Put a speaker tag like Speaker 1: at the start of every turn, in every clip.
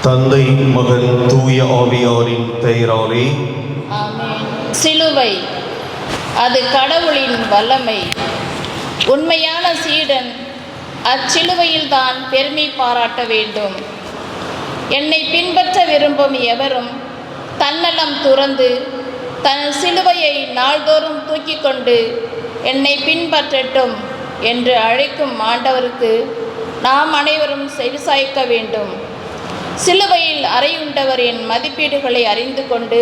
Speaker 1: தந்தை, மகன், தூய ஆவியாரின் பெயராலே
Speaker 2: ஆமென். சிலுவை அது கடவுளின் வல்லமை. உண்மையான சீடன் அச்சிலுவையில் தான் பெருமை பாராட்ட வேண்டும். என்னை பின்பற்ற விரும்பும் எவரும் தன்னலம் துறந்து தன் சிலுவையை நாள்தோறும் தூக்கி கொண்டு என்னை பின்பற்றட்டும் என்று அழைக்கும் ஆண்டவருக்கு நாம் அனைவரும் செவிசாய்க்க வேண்டும். சிலுவையில் அறையுண்டவரின் மதிப்பீடுகளை அறிந்து கொண்டு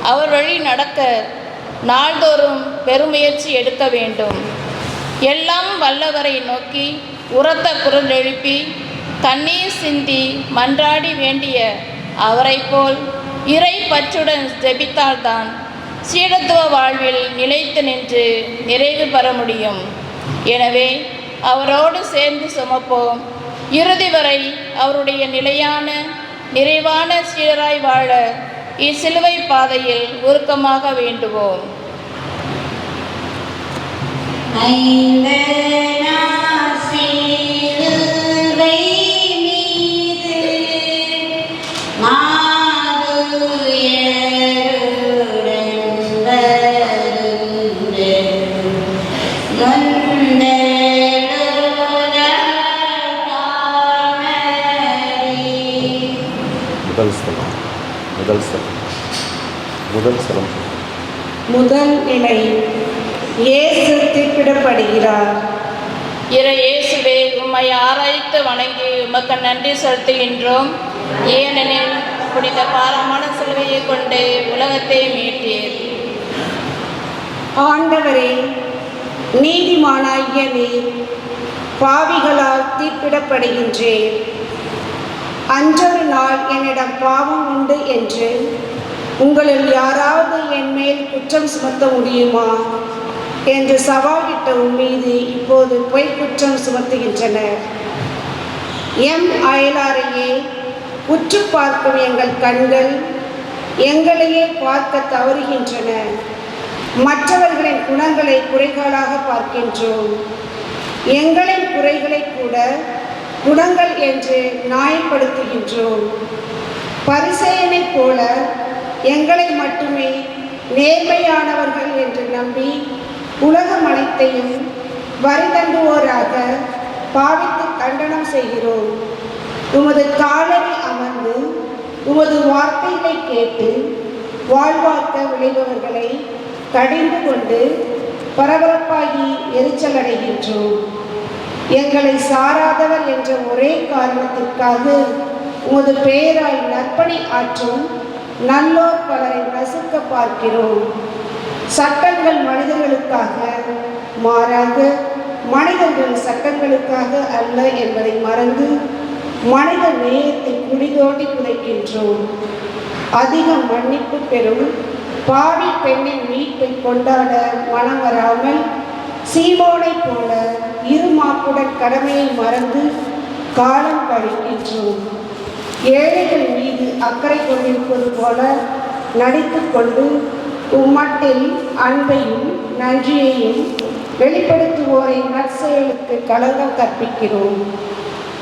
Speaker 2: அவர் வழி நடக்க நாள்தோறும் பெருமுயற்சி எடுக்க வேண்டும். எல்லாம் வல்லவரை நோக்கி உரத்த குரல் எழுப்பி கண்ணீர் சிந்தி மன்றாடி வேண்டிய அவரை போல் இறை பற்றுடன் ஜெபித்தால்தான் சீடத்துவ வாழ்வில் நிலைத்து நின்று நிறைவு பெற முடியும். எனவே அவரோடு சேர்ந்து சுமப்போம். இறுதி வரை அவருடைய நிலையான நிறைவான சீடராய் வாழ இச்சிலுவை பாதையில் உருக்கமாக வேண்டுவோம்.
Speaker 3: முதல் நிலை, இயேசு தீர்ப்பிடப்படுகிறார்.
Speaker 2: இயேசுவே, உம்மை ஆராய்த்து வணங்கி உமக்கு நன்றி செலுத்துகின்றோம். ஏனெனில் புனித பாரமான சிலுவையை கொண்டு உலகத்தை மீட்டீர்.
Speaker 3: ஆண்டவரே, நீதிமானாகிய நீர் பாவிகளால் தீர்ப்பிடப்படுகின்றேன். அன்றொரு நாள் என்னிடம் பாவம் உண்டு என்று உங்களில் யாராவது என் மேல் குற்றம் சுமத்த முடியுமா என்று சவாலிட்ட உன் மீது இப்போது பொய் குற்றம் சுமத்துகின்றனர். எம் அயலாரையே உற்று பார்க்கும் எங்கள் கண்கள் எங்களையே பார்க்க தவறுகின்றன. மற்றவர்களின் குணங்களை குறைகளாக பார்க்கின்றோம். எங்களின் குறைகளை கூட குணங்கள் என்று நியாயப்படுத்துகின்றோம். பரிசேயனைப் போல எங்களை மட்டுமே நேர்மையானவர்கள் என்று நம்பி உலகம் அனைத்தையும் வரி தண்டுவோராக பாவித்து கண்டனம் செய்கிறோம். உமது காலடி அமர்ந்து உமது வார்த்தைகளை கேட்டு வாழ்வாக்க விளைபவர்களை கடிந்து கொண்டு பரபரப்பாகி எரிச்சல் அடைகின்றோம். எங்களை சாராதவர் என்ற ஒரே காரணத்திற்காக உமது பெயராய் நற்பணி ஆற்றும் நல்லோர் பலரை நசுக்க பார்க்கிறோம். சட்டங்கள் மனிதர்களுக்காக, மாறாக மனிதர்கள் சட்டங்களுக்காக அல்ல என்பதை மறந்து மனித நேயத்தை குடிதோண்டி புதைக்கின்றோம். அதிக மன்னிப்பு பெறும் பாவி பெண்ணின் மீட்பை கொண்டாட மனம் வராமல் சீமோனை போல இருமாப்புடன் கடமையை மறந்து காலம் கழிக்கின்றோம். ஏழைகள் மீது அக்கறை கொண்டிருப்பது போல நடித்து கொண்டு உம்மட்டில் அன்பையும் நன்றியையும் வெளிப்படுத்துவோரை நற்செயலுக்கு களங்கம் கற்பிக்கிறோம்.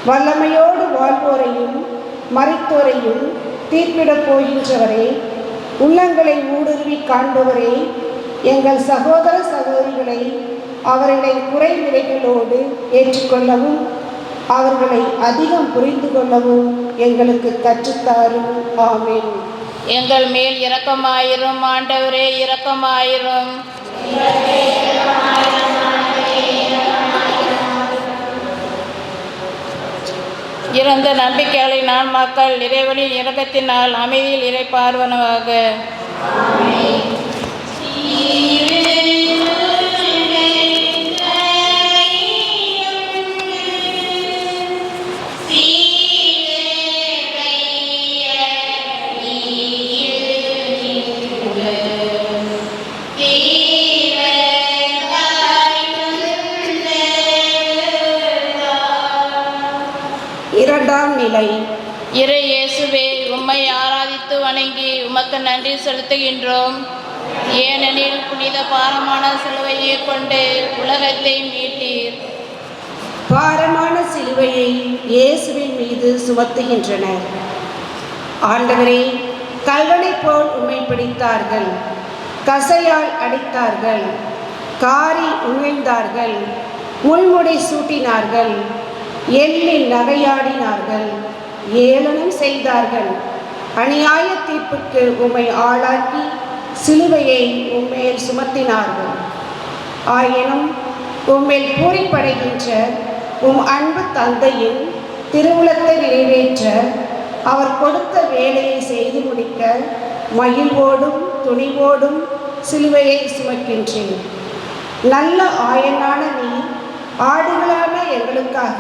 Speaker 3: வல்லமையோடு வாழ்வோரையும் மறித்தோரையும் தீர்ப்பிடப் போகின்றவரே, உள்ளங்களை ஊடுருவி காண்பவரே, எங்கள் சகோதர சகோதரிகளை அவர்களை குறைநிலைகளோடு ஏற்றுக்கொள்ளவும் அவர்களை அதிகம் புரிந்து கொள்ளவும் எங்களுக்கு கற்றுத்தாரும். ஆமென்.
Speaker 2: எங்கள் மேல் இரக்கமாயிரும் ஆண்டவரே, இரக்கமாயிரும். இறந்த நம்பிக்கையாளரின் ஆன்மாக்கள் இறைவனின் இரக்கத்தினால் அமைதியில் இறைப்பார்வனவாக.
Speaker 3: இரண்டாம் நிலை,
Speaker 2: இயேசுவே, உம்மை ஆராதித்து வணங்கி உமக்கு நன்றி செலுத்துகின்றோம். ஏனெனில் புனித பாரமான சிலுவையை கொண்டு உலகத்தை மீட்டீர்.
Speaker 3: பாரமான சிலுவையை இயேசுவின் மீது சுமத்துகின்றனர். ஆண்டவரே, கல்வனை போல் உம்மை பிடித்தார்கள், கசையால் அடித்தார்கள், காரி உமிழ்ந்தார்கள், முள்முடி சூட்டினார்கள், எள்ளில் நகையாடினார்கள், ஏளனம் செய்தார்கள். அநியாய தீர்ப்புக்கு உம்மை ஆளாக்கி சிலுவையை உம்மேல் சுமத்தினார்கள். ஆயினும் உம்மேல் பூரிப்படைகின்ற உம் அன்பு தந்தையின் திருவுளத்தை நிறைவேற்ற அவர் கொடுத்த வேலையை செய்து முடிக்க மகிழ்வோடும் துணிவோடும் சிலுவையை சுமக்கின்றேன். நல்ல ஆயனான நீ ஆடுகளான எங்களுக்காக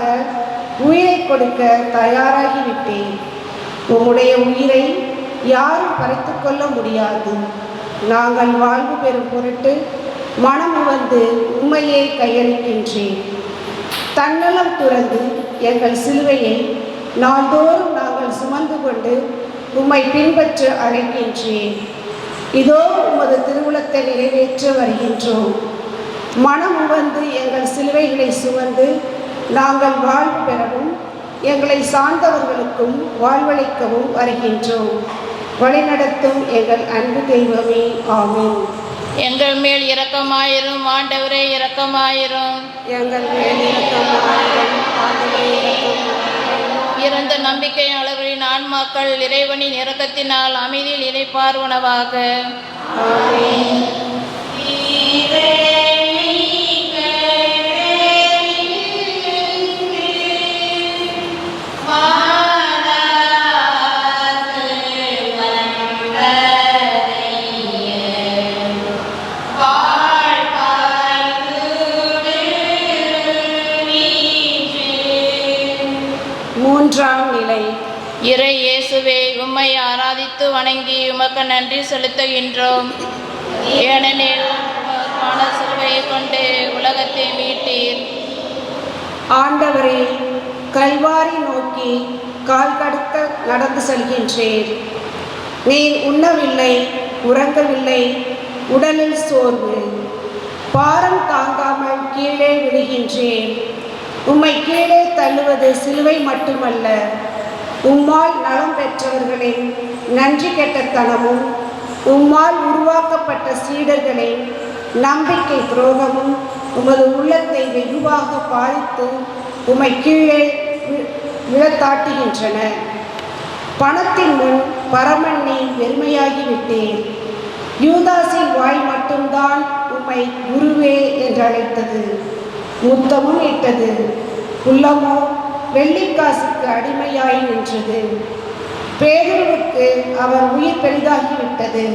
Speaker 3: உயிரை கொடுக்க தயாராகிவிட்டேன். உம்முடைய உயிரை யாரும் பறித்து கொள்ள முடியாது. நாங்கள் வாழ்வு பெறும் பொருட்டு மனம் வந்து உம்மையே கையளிக்கின்றேன். தன்னலம் துறந்து எங்கள் சிலுவையை நாள்தோறும் நாங்கள் சுமந்து கொண்டு உம்மை பின்பற்ற அழைக்கின்றேன். இதோ உமது திருவுளத்தை நிறைவேற்ற வருகின்றோம். மனம் வந்து எங்கள் சிலுவைகளை சுமந்து நாங்கள் வாழ்வு பெறவும் எங்களை சார்ந்தவர்களுக்கும் வாழ்வளிக்கவும் வருகின்றோம். வழிநடத்தும் எங்கள் அன்பு தெய்வமே, ஆமென்.
Speaker 2: எங்கள் மேல் இரக்கமாயிரும் ஆண்டவரே, இரக்கமாயிரும்.
Speaker 3: எங்கள் மேல் இரக்கமாயிரும் ஆண்டவரே, இரக்கமாயிரும்.
Speaker 2: இறந்த நம்பிக்கையாளர்களின் ஆன்மாக்கள் இறைவனின் இரக்கத்தினால் அமைதியில் இளைப்பாறுவனவாக.
Speaker 3: ஆமென். மூன்றாம் நிலை.
Speaker 2: இறை இயேசுவே, உம்மை ஆராதித்து வணங்கி உமக்கு நன்றி செலுத்துகின்றோம். ஏனெனில் உமக்கான சிலுவையை கொண்டு உலகத்தை மீட்டீர்.
Speaker 3: ஆண்டவரே, கல்வாரி நோக்கி கால் கடுக்க நடந்து செல்கின்றேன். நீர் உண்ணவில்லை, உறங்கவில்லை, உடலில் சோர்வு, பாரம் தாங்காமல் கீழே விழுகின்றேன். உம்மை கீழே தள்ளுவது சிலுவை மட்டுமல்ல, உம்மால் நலம் பெற்றவர்களின் நன்றி கெட்டத்தனமும் உம்மால் உருவாக்கப்பட்ட சீடர்களின் நம்பிக்கை துரோகமும் உமது உள்ளத்தை வெகுவாக பாதித்து உம்மை கீழே விழத்தாட்டுகின்றன. பணத்தின் முன் பரமண்ணி வெறுமையாகிவிட்டேன். யூதாஸின் வாய் மட்டும்தான் உம்மை குருவே என்று அழைத்தது, முத்தமும் இட்டது. உள்ளமோ வெள்ளிக்காசுக்கு அடிமையாய் நின்றது. பேதுருவுக்கு அவர் உயிர் பெரிதாகிவிட்டது.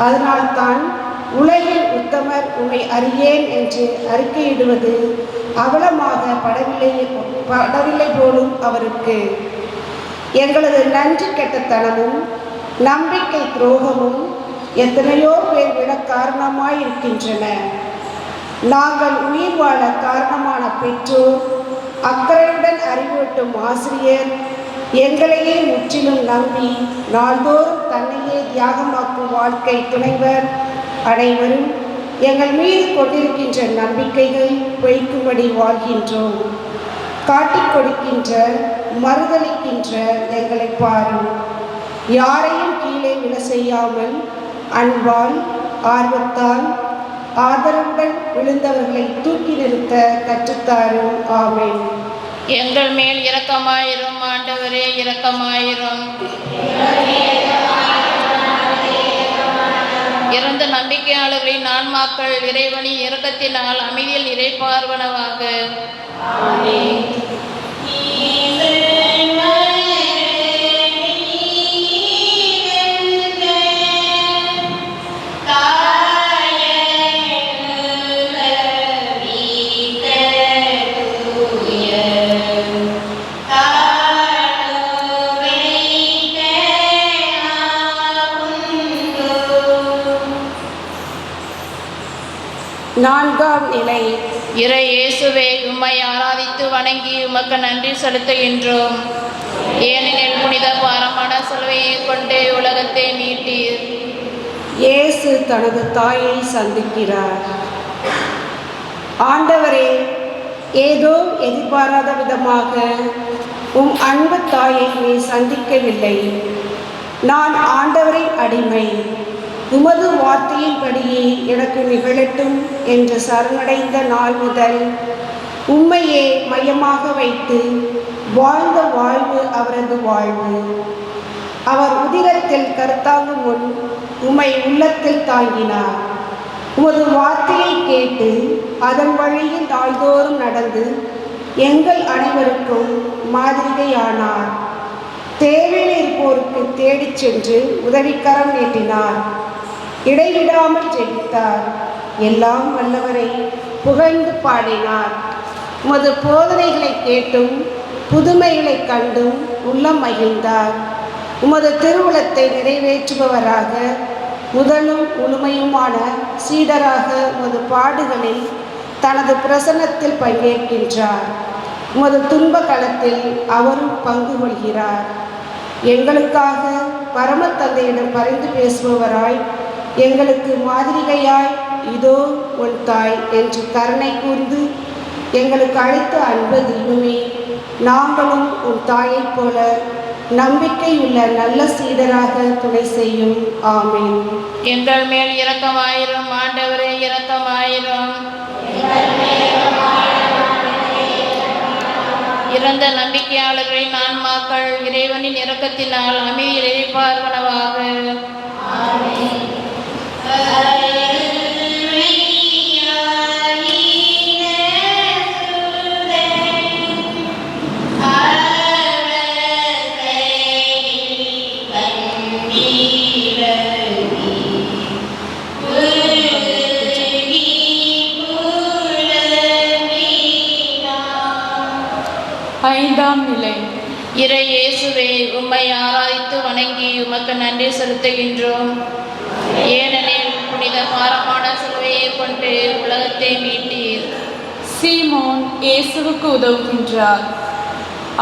Speaker 3: அதனால்தான் உலகில் உத்தமர் உம்மை அறியேன் என்று அறிக்கையிடுவது அவலமாக படவில்லை போலும் அவருக்கு. எங்களது நன்றி கெட்டத்தனமும் நம்பிக்கை துரோகமும் எத்தனையோ பேர் விட காரணமாயிருக்கின்றன. நாங்கள் உயிர் வாழ காரணமான பெற்றோர், அக்கறையுடன் அறிவூட்டும் ஆசிரியர், எங்களையே முற்றிலும் நம்பி நாள்தோறும் தன்னையே தியாகமாக்கும் வாழ்க்கை துணைவர் அனைவரும் எங்கள் மீது கொண்டிருக்கின்ற நம்பிக்கைகள் பொய்க்கும்படி வாழ்கின்றோம். காட்டிக் கொடுக்கின்ற மறுதளிக்கின்ற எங்களை பாரும். யாரையும் கீழே விழ செய்யாமல் அன்பால் ஆர்வத்தால் ஆதரவுடன் விழுந்தவர்களை தூக்கி நிறுத்த கற்றுத்தாரும். ஆமென்.
Speaker 2: எங்கள் மேல் இரக்கமாயிரும் ஆண்டவரே, இரக்கமாயிரும். இறந்த நம்பிக்கையாளர்களின் ஆன்மாக்கள் இறைவனின் இரக்கத்தினால் அமைதியில் இளைப்பாறுவனவாக. ஆமென்.
Speaker 3: நான்காம் நிலை.
Speaker 2: இறை இயேசுவே, உம்மை ஆராதித்து வணங்கி உமக்கு நன்றி செலுத்துகின்றோம். ஏனெனில் புனித பாரமான சிலுவையை கொண்டு உலகத்தை மீட்டீர்.
Speaker 3: இயேசு தனது தாயை சந்திக்கிறார். ஆண்டவரே, ஏதோ எதிர்பாராத விதமாக உம் அன்பு தாயை நீ சந்திக்கவில்லை. நான் ஆண்டவரின் அடிமை, உமது வார்த்தையின்படியே எனக்கு நிகழட்டும் என்று சரணடைந்த நாள் முதல் உம்மையே மையமாக வைத்து வாழ்ந்த வாழ்வு அவரது வாழ்வு. அவர் உதிரத்தில் கருத்தாங்கும் முன் உம்மை உள்ளத்தில் தாங்கினார். உமது வார்த்தையை கேட்டு அதன் வழியில் நாள்தோறும் நடந்து எங்கள் அனைவருக்கும் மாதிரிகையானார். தேவையில் இருப்போருக்கு தேடிச் சென்று உதவிக்கரம் நீட்டினார். இடைவிடாமல் ஜெபித்தார். எல்லாம் வல்லவரை புகழ்ந்து பாடினார். உமது போதனைகளை கேட்டும் புதுமைகளை கண்டும் உள்ளம் மகிழ்ந்தார். உமது திருவுளத்தை நிறைவேற்றுபவராக முதலும் முழுமையுமான சீடராக உமது பாடுகளில் தனது பிரசன்னத்தில் பங்கேற்கின்றார். உமது துன்ப களத்தில் அவரும் பங்கு கொள்கிறார். எங்களுக்காக பரம தந்தையிடம் பரிந்து பேசுபவராய் எங்களுக்கு மாதிரிகையாய் இதோ உன் தாய் என்று கருணை கூர்ந்து எங்களுக்கு அளித்த அன்பு தெய்வமே, நாங்களும் உன் தாயைப் போல நம்பிக்கையுள்ள நல்ல சீடராக துணை செய்யும். ஆமென்.
Speaker 2: எங்கள் மேல் இரக்கமாயிரும் ஆண்டவரே, இரக்கமாயிரும். இறந்த நம்பிக்கையாளர்களின் ஆன்மாக்கள் இறைவனின் இரக்கத்தினால் அமைதியில் இளைப்பாறுவனவாக.
Speaker 4: ஐந்தாம் நிலை.
Speaker 2: இறை இயேசுவே, உம்மை ஆராதித்து வணங்கி உமக்கு நன்றி செலுத்துகின்றோம். ஏனெனில் புனித பாரமான சிலுவையை கொண்டு உலகத்தை மீட்டீர்.
Speaker 4: சீமோன் இயேசுவுக்கு உதவுகின்றார்.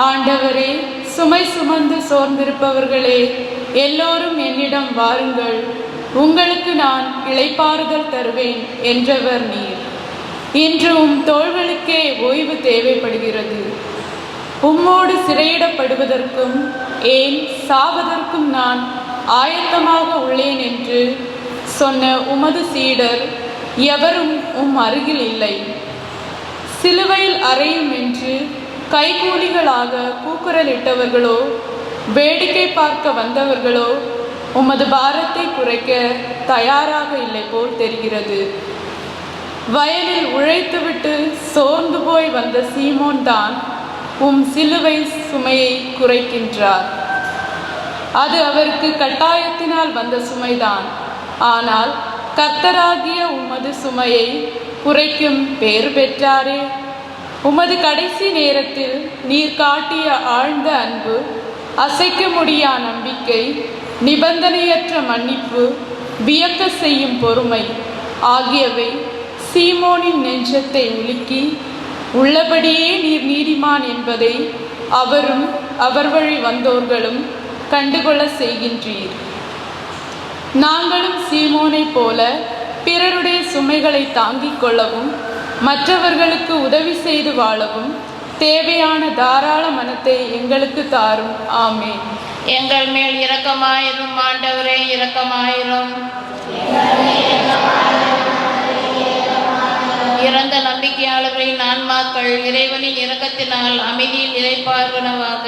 Speaker 4: ஆண்டவரே, சுமை சுமந்து சோர்ந்திருப்பவர்களே, எல்லோரும் என்னிடம் வாருங்கள், உங்களுக்கு நான் இளைப்பாறுதல் தருவேன் என்றவர் நீர். இன்று உம் தோள்களுக்கே ஓய்வு தேவைப்படுகிறது. உம்மோடு சிறையிடப்படுவதற்கும் ஏன் சாவதற்கும் நான் ஆயத்தமாக உள்ளேன் என்று சொன்ன உமது சீடர் எவரும் உம் அருகில் இல்லை. சிலுவையில் அறையும் என்று கைகூலிகளாக கூக்குரலிட்டவர்களோ வேடிக்கை பார்க்க வந்தவர்களோ உமது பாரத்தை குறைக்க தயாராக இல்லை போல் தெரிகிறது. வயலில் உழைத்துவிட்டு சோர்ந்து போய் வந்த சீமோன் தான் உம் சிலுவை சுமையை குறைக்கின்றார். அது அவருக்கு கட்டாயத்தினால் வந்த சுமைதான். ஆனால் கர்த்தராகிய உமது சுமையை குறைக்கும் பேறு பெற்றாரே. உமது கடைசி நேரத்தில் நீர் காட்டிய ஆழ்ந்த அன்பு, அசைக்க முடியா நம்பிக்கை, நிபந்தனையற்ற மன்னிப்பு, வியக்க செய்யும் பொறுமை ஆகியவை சீமோனின் நெஞ்சத்தை உலுக்கி உள்ளபடியே நீர் நீதிமான் என்பதை அவரும் அவர் வழி வந்தோர்களும் கண்டுகொள்ள செய்கின்றீர். நாங்களும் சீமோனை போல பிறருடைய சுமைகளை தாங்கிக் கொள்ளவும் மற்றவர்களுக்கு உதவி செய்து வாழவும் தேவையான தாராள மனத்தை எங்களுக்கு தாரும். ஆமென்.
Speaker 2: எங்கள் மேல் இரக்கமாயிரும் ஆண்டவரே, இரக்கமாயிரும். இறந்த நம்பிக்கையாளர்களின் ஆன்மாக்கள் இறைவனின் இரக்கத்தினால் அமைதியில் இளைப்பாறுவனவாக.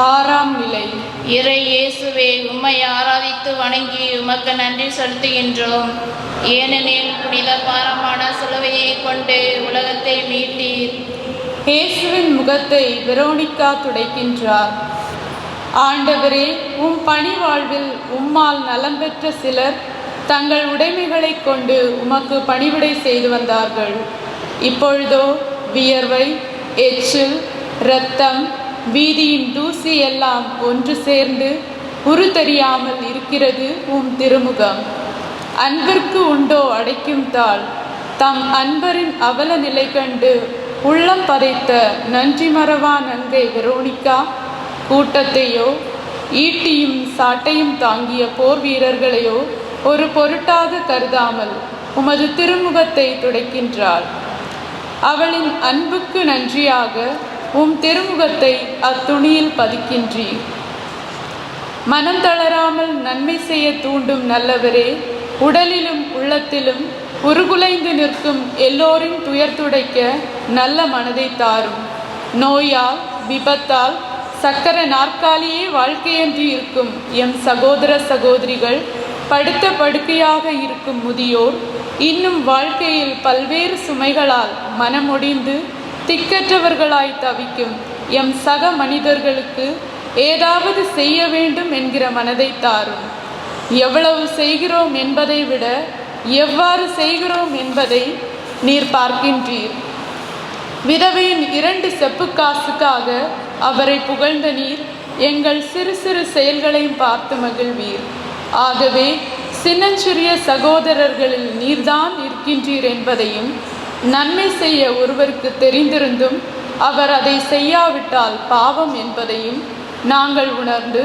Speaker 4: ஆறாம் நிலை.
Speaker 2: இறை இயேசுவே, உம்மை ஆராதித்து வணங்கி உமக்கு நன்றி செலுத்துகின்றோம். ஏனெனில் புனித பாரமான சிலுவையை கொண்டு உலகத்தை மீட்டீர்.
Speaker 4: இயேசுவின் முகத்தை வெரோனிக்கா துடைக்கின்றார். ஆண்டவரே, உம் பணி வாழ்வில் உம்மால் நலம் பெற்ற சிலர் தங்கள் உடைமைகளை கொண்டு உமக்கு பணிவிடை செய்து வந்தார்கள். இப்பொழுதோ வியர்வை, எச்சில், இரத்தம், வீதியின் தூசி எல்லாம் ஒன்று சேர்ந்து உரு தெரியாமல் இருக்கிறது உம் திருமுகம். அன்பிற்கு உண்டோ அடைக்கும் தாள்? தம் அன்பரின் அவல நிலை கண்டு உள்ளம் பதைத்த நன்றி மறவா நங்கை வெரோனிகா கூட்டத்தையோ ஈட்டியும் சாட்டையும் தாங்கிய போர் வீரர்களையோ ஒரு பொருட்டாக கருதாமல் உமது திருமுகத்தை துடைக்கின்றாள். அவளின் அன்புக்கு நன்றியாக திருமுகத்தை அத்துணியில் பதிக்கின்றீர். மனம் தளராமல் நன்மை செய்ய தூண்டும் நல்லவரே, உடலிலும் உள்ளத்திலும் உருகுலைந்து நிற்கும் எல்லோரின் துயர் துடைக்க நல்ல மனதை தாரும். நோயால் விபத்தால் சக்கர நாற்காலியே வாழ்க்கையென்று இருக்கும் எம் சகோதர சகோதரிகள், படுத்த படுக்கையாக இருக்கும் முதியோர், இன்னும் வாழ்க்கையில் பல்வேறு சுமைகளால் மனமொடிந்து திக்கற்றவர்களாய் தவிக்கும் எம் சக மனிதர்களுக்கு ஏதாவது செய்ய வேண்டும் என்கிற மனதை தாரும். எவ்வளவு செய்கிறோம் என்பதை விட எவ்வாறு செய்கிறோம் என்பதை நீர் பார்க்கின்றீர். விதவையின் 2 செப்பு காசுக்காக அவரை புகழ்ந்த நீர் எங்கள் சிறு சிறு செயல்களையும் பார்த்து மகிழ்வீர். ஆகவே சின்னஞ்சிறிய சகோதரர்களில் நீர்தான் இருக்கின்றீர் என்பதையும், நன்மை செய்ய ஒருவருக்கு தெரிந்திருந்தும் அவர் அதை செய்யாவிட்டால் பாவம் என்பதையும் நாங்கள் உணர்ந்து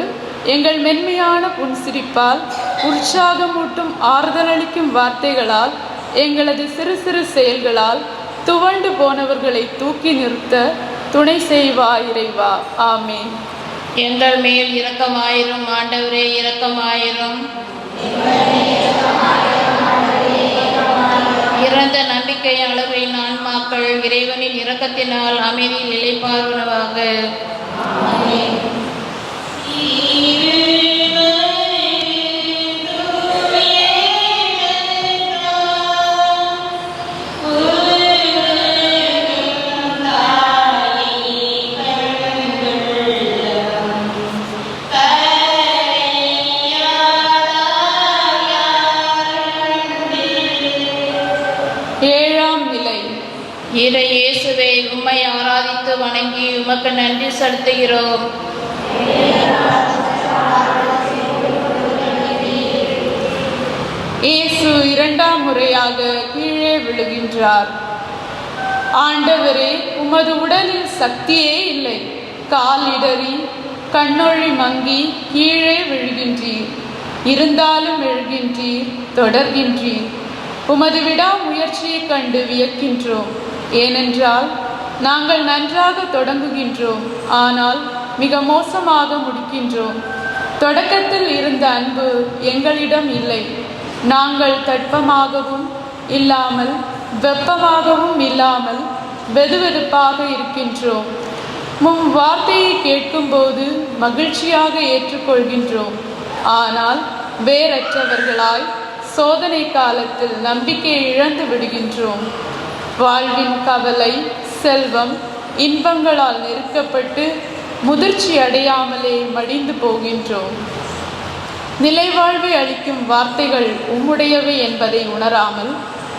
Speaker 4: எங்கள் மென்மையான புன்சிரிப்பால், உற்சாகமூட்டும் ஆறுதலளிக்கும் வார்த்தைகளால், எங்களது சிறு சிறு செயல்களால் துவண்டு போனவர்களை தூக்கி நிறுத்த துணை செய்வாய் இறைவா. ஆமேன்.
Speaker 2: எங்கள் மேல் இரக்கமாயிரும் ஆண்டவரே, இரக்கமாயிரும். இறந்த நம்பிக்கையாளர்களின் ஆன்மாக்கள் இறைவனின் இரக்கத்தினால் அமைதியில் இளைப்பாறுவனவாக.
Speaker 4: ஏழாம் நிலை.
Speaker 2: இறை இயேசுவை உம்மை ஆராதித்து வணங்கி உமக்கு நன்றி செலுத்துகிறோம்.
Speaker 4: இயேசு 2ஆம் முறையாக கீழே விழுகின்றார். ஆண்டவரே, உமது உடலில் சக்தியே இல்லை. கால் இடறி கண்ணொழி மங்கி கீழே விழுகின்றீர். இருந்தாலும் எழுகின்றீர், தொடர்கின்றீர். உமது விடாமுயற்சியை கண்டு வியக்கின்றோம். ஏனென்றால் நாங்கள் நன்றாக தொடங்குகின்றோம், ஆனால் மிக மோசமாக முடிக்கின்றோம். தொடக்கத்தில் இருந்த அன்பு எங்களிடம் இல்லை. நாங்கள் தட்பமாகவும் இல்லாமல் வெப்பமாகவும் இல்லாமல் வெதுவெதுப்பாக இருக்கின்றோம். வார்த்தையை கேட்கும்போது மகிழ்ச்சியாக ஏற்றுக்கொள்கின்றோம், ஆனால் வேறற்றவர்களாய் சோதனை காலத்தில் நம்பிக்கையை இழந்து விடுகின்றோம். வாழ்வின் கவலை, செல்வம், இன்பங்களால் நெருக்கப்பட்டு முதிர்ச்சி அடையாமலே மடிந்து போகின்றோம். நிலைவாழ்வை அளிக்கும் வார்த்தைகள் உம்முடையவை என்பதை உணராமல்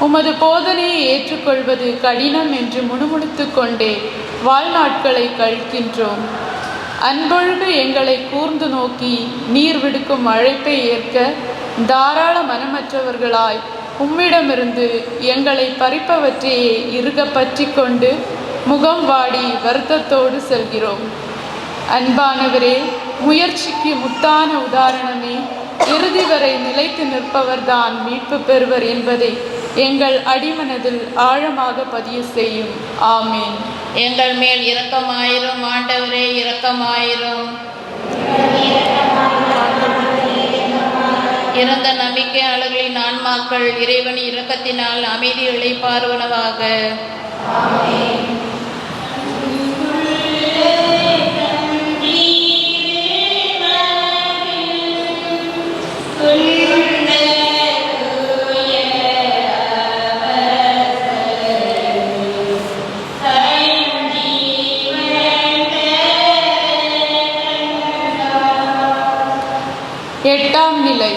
Speaker 4: உமது போதனையை ஏற்றுக்கொள்வது கடினம் என்று முணுமுணுத்து கொண்டே வாழ்நாட்களை கழிக்கின்றோம். அன்பொழுது எங்களை கூர்ந்து நோக்கி நீர் விடுக்கும் அழைப்பை ஏற்க தாராள மனமற்றவர்களாய் உம்மிடமிருந்து எங்களை பறிப்பவற்றையே இறுக பற்றி கொண்டு முகம் வாடி வருத்தத்தோடு செல்கிறோம். அன்பானவரே, முயற்சிக்கு முத்தான உதாரணமே, இறுதி வரை நிலைத்து நிற்பவர்தான் மீட்பு பெறுவர் என்பதை எங்கள் அடிமனதில் ஆழமாக பதிய செய்யும். ஆமேன்.
Speaker 2: எங்கள் மேல் இரக்கமாயிரும் ஆண்டவரே, இரக்கமாயிரும். இறந்த நம்பிக்கையாளர்களின் ஆன்மாக்கள் இறைவனின் இரக்கத்தினால் அமைதி இளைப்பாறுவனவாக.
Speaker 4: எட்டாம் நிலை.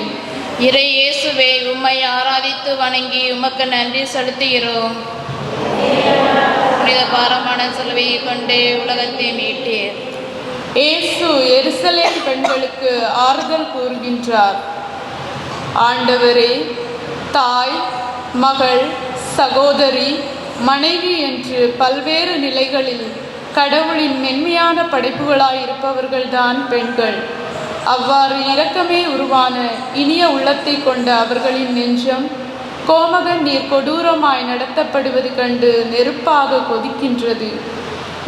Speaker 2: இறை இயேசுவை உம்மை ஆராதித்து வணங்கி உமக்கு நன்றி செலுத்துகிறோம். புனித பாரமான சிலுவையை கொண்டு உலகத்தை மீட்டீர்.
Speaker 4: இயேசு எருசலேம் பெண்களுக்கு ஆறுதல் கூறுகின்றார். ஆண்டவரே, தாய், மகள், சகோதரி, மனைவி என்று பல்வேறு நிலைகளில் கடவுளின் மென்மையான படைப்புகளாயிருப்பவர்கள்தான் பெண்கள். அவ்வாறு இரக்கமே உருவான இனிய உள்ளத்தை கொண்ட அவர்களின் நெஞ்சம் கோமகன் நீர் கொடூரமாய் நடத்தப்படுவது கண்டு நெருப்பாக கொதிக்கின்றது.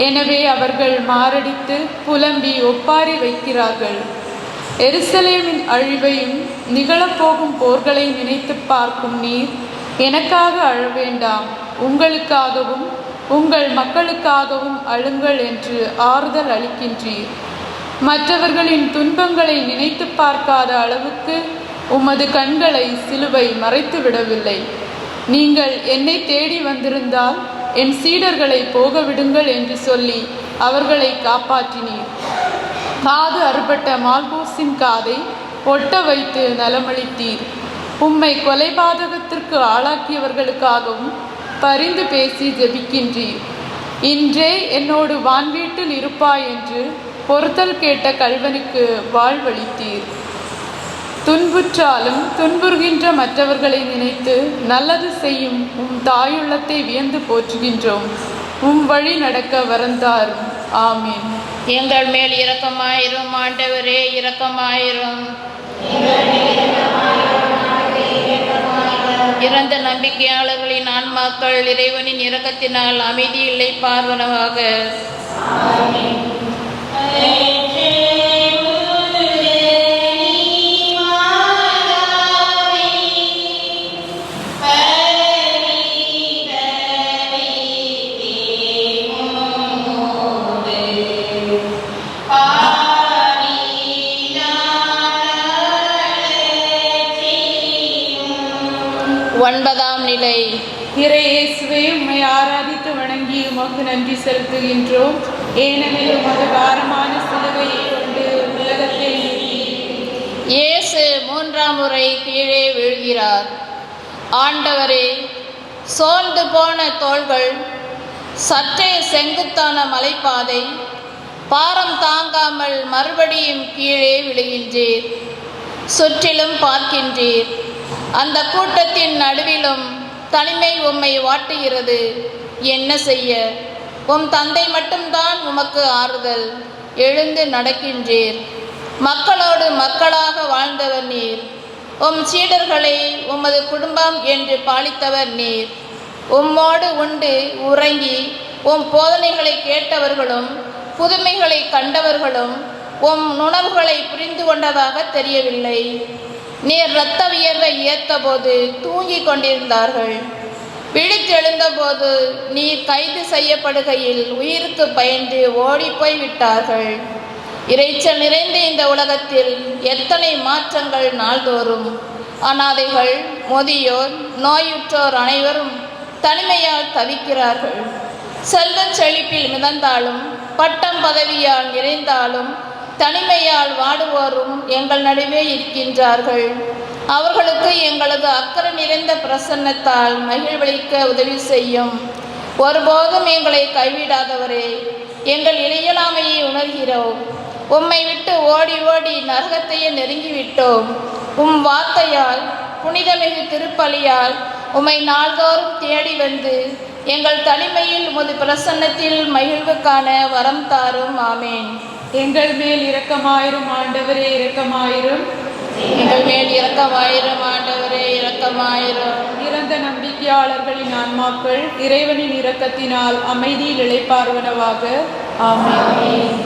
Speaker 4: எனவே அவர்கள் மாரடித்து புலம்பி ஒப்பாரி வைக்கிறார்கள். எருசலேமின் அழிவையும் நிகழப்போகும் போர்களை நினைத்து பார்க்கும் நீர், எனக்காக அழ வேண்டாம், உங்களுக்காகவும் உங்கள் மக்களுக்காகவும் அழுங்கள் என்று ஆறுதல் அளிக்கின்றீர். மற்றவர்களின் துன்பங்களை நினைத்து பார்க்காத அளவுக்கு உமது கண்களை சிலுவை மறைத்து விடவில்லை. நீங்கள் என்னை தேடி வந்திருந்தால் என் சீடர்களை போக விடுங்கள் என்று சொல்லி அவர்களை காப்பாற்றினீர். காது அறுபட்ட மால்பூசின் காதை ஒட்ட வைத்து நலமளித்தீர். உம்மை கொலைபாதகத்திற்கு ஆளாக்கியவர்களுக்காகவும் பரிந்து பேசி ஜெபிக்கின்றீர். இன்றே என்னோடு வான்வீட்டில் இருப்பாய் என்று பொறுத்தல் கேட்ட கள்வனுக்கு வாழ்வளித்தீர். துன்புற்றாலும் துன்புறுகின்ற மற்றவர்களை நினைத்து நல்லது செய்யும் உம் தாயுள்ளத்தை வியந்து போற்றுகின்றோம். உம் வழி நடக்க வரந்தாரும். ஆமீன்.
Speaker 2: எங்கள் மேல் இரக்கமாயிரும் ஆண்டவரே, இரக்கமாயிரும். இறந்த நம்பிக்கையாளர்களின் ஆன்மாக்கள் இறைவனின் இரக்கத்தினால் அமைதி இல்லை பார்வனவாக. ஒன்பதாம் நிலை.
Speaker 4: இறையேசுவே, உம்மை ஆராதித்து வணங்கி உமக்கு நன்றி செலுத்துகின்றோம். ஏனெனில் உமது பாரமான சிலுவையை கொண்டு உலகத்தை
Speaker 2: இயேசு மூன்றாம் முறை கீழே விழுகிறார். ஆண்டவரே, சோர்ந்து போன தோள்கள், சற்றே செங்குத்தான மலைப்பாதை, பாரம் தாங்காமல் மறுபடியும் கீழே விழுகின்றீர். சுற்றிலும் பார்க்கின்றீர். அந்த கூட்டத்தின் நடுவிலும் தனிமை உம்மை வாட்டுகிறது. என்ன செய்ய? உம் தந்தை மட்டும்தான் உமக்கு ஆறுதல். எழுந்து நடக்கின்றீர். மக்களோடு மக்களாக வாழ்ந்தவர் நீர். உம் சீடர்களை உமது குடும்பம் என்று பாலித்தவர் நீர். உம்மோடு உண்டு உறங்கி உம் போதனைகளை கேட்டவர்களும் புதுமைகளை கண்டவர்களும் உம் உணர்வுகளை புரிந்து கொண்டதாக தெரியவில்லை. நீர் இரத்த வியர்வை ஏற்றபோது தூங்கிக் கொண்டிருந்தார்கள். விழித்தெழுந்தபோது நீர் கைது செய்யப்படுகையில் உயிருக்கு பயந்து ஓடிப்போய் விட்டார்கள். இரைச்சல் நிறைந்த இந்த உலகத்தில் எத்தனை மாற்றங்கள் நாள்தோறும். அனாதைகள், முதியோர், நோயுற்றோர் அனைவரும் தனிமையால் தவிக்கிறார்கள். செல்வச் செழிப்பில் மிதந்தாலும் பட்டம் பதவியால் நிறைந்தாலும் தனிமையால் வாடுவோரும் எங்கள் நடுவே இருக்கின்றார்கள். அவர்களுக்கு எங்களது அக்கறை நிறைந்த பிரசன்னத்தால் மகிழ்வளிக்க உதவி செய்யும். ஒருபோதும் எங்களை கைவிடாதவரே, எங்கள் இயலாமையை உணர்கிறோம். உம்மை விட்டு ஓடி ஓடி நரகத்தையே நெருங்கிவிட்டோம். உம் வார்த்தையால், புனிதமிகு திருப்பலியால் உம்மை நாள்தோறும் தேடி வந்து எங்கள் தனிமையில் உமது பிரசன்னத்தில் மகிழ்வு காண வரம் தாரும். ஆமேன்.
Speaker 4: எங்கள் மேல் இரக்கமாயிரும் ஆண்டவரே, இரக்கமாயிரும்.
Speaker 2: எங்கள் மேல் இரக்கமாயிரும் ஆண்டவரே, இரக்கமாயிரும்.
Speaker 4: இறந்த நம்பிக்கையாளர்களின் ஆன்மாக்கள் இறைவனின் இரக்கத்தினால் அமைதியில் இளைப்பாறுவனவாக. ஆமென்.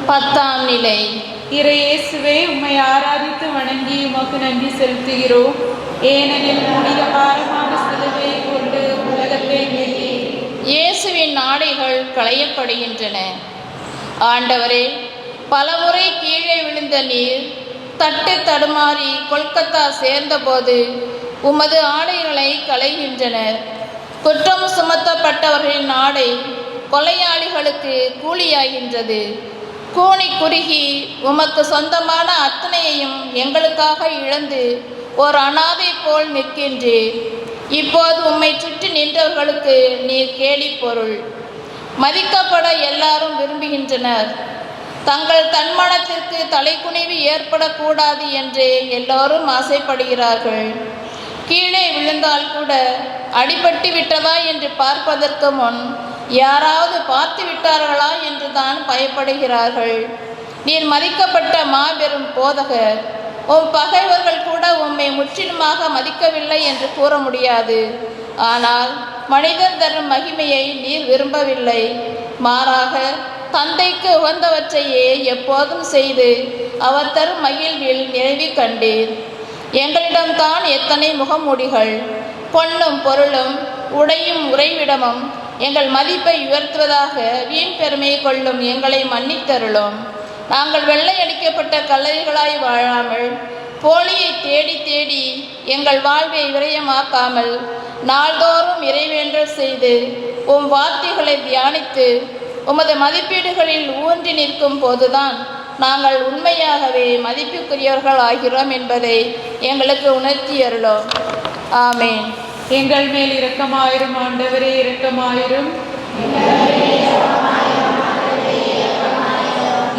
Speaker 2: பத்தாம் நிலை.
Speaker 4: இறையேசுவே, உம்மை ஆராதித்து வணங்கி உமக்கு நன்றி செலுத்துகிறோம். ஏனெனில் புனித பாரமான சிலுவையை கொண்டு உலகத்தை மீட்டீர்.
Speaker 2: இயேசுவின் ஆடைகள் களையப்படுகின்றன. ஆண்டவரே, பலமுறை கீழே விழுந்த நீர் தட்டு தடுமாறி கொல்கத்தா சேர்ந்தபோது உமது ஆடைகளை களைகின்றனர். குற்றம் சுமத்தப்பட்டவர்களின் ஆடை கொலையாளிகளுக்கு கூலியாகின்றது. கூனி குறுகி உமக்கு சொந்தமான அத்தனையையும் எங்களுக்காக இழந்து ஒரு அனாதை போல் நிற்கின்றீர். இப்போது உம்மை சுற்றி நின்றவர்களுக்கு நீர் கேலி பொருள். மதிக்கப்பட எல்லாரும் விரும்புகின்றனர். தங்கள் தன்மானத்திற்கு தலைக்குனிவு ஏற்படக்கூடாது என்று எல்லோரும் ஆசைப்படுகிறார்கள். கீழே விழுந்தால் கூட அடிபட்டு விட்டதா என்று பார்ப்பதற்கு முன் யாராவது பார்த்து விட்டார்களா என்று தான் பயப்படுகிறார்கள். நீர் மதிக்கப்பட்ட மாபெரும் போதகர். உம் பகைவர்கள் கூட உம்மை முற்றிலுமாக மதிக்கவில்லை என்று கூற முடியாது. ஆனால் மனிதர் தரும் மகிமையை நீர் விரும்பவில்லை. மாறாக தந்தைக்கு உகந்தவற்றையே எப்போதும் செய்து அவர் தரும் மகிழ்வில் நிறைவு கண்டீர். எங்களிடம்தான் எத்தனை முகமூடிகள்! பொன்னும் பொருளும் உடையும் உறைவிடமும் எங்கள் மதிப்பை உயர்த்துவதாக வீண் பெருமை கொள்ளும் எங்களை மன்னித்தருளும். நாங்கள் வெள்ளையடிக்கப்பட்ட கல்லறைகளாய் வாழாமல் போலியை தேடி தேடி எங்கள் வாழ்வை விரயமாக்காமல் நாள்தோறும் இறைவேண்டல் செய்து உம் வார்த்தைகளை தியானித்து உமது மதிப்பீடுகளில் ஊன்றி நிற்கும் போதுதான் நாங்கள் உண்மையாகவே மதிப்புக்குரியவர்கள் ஆகிறோம் என்பதை எங்களுக்கு உணர்த்தியருளோம். ஆமேன்.
Speaker 4: எங்கள் மேல் இரக்கமாயிரும் ஆண்டவரே, இரக்கமாயிரும்.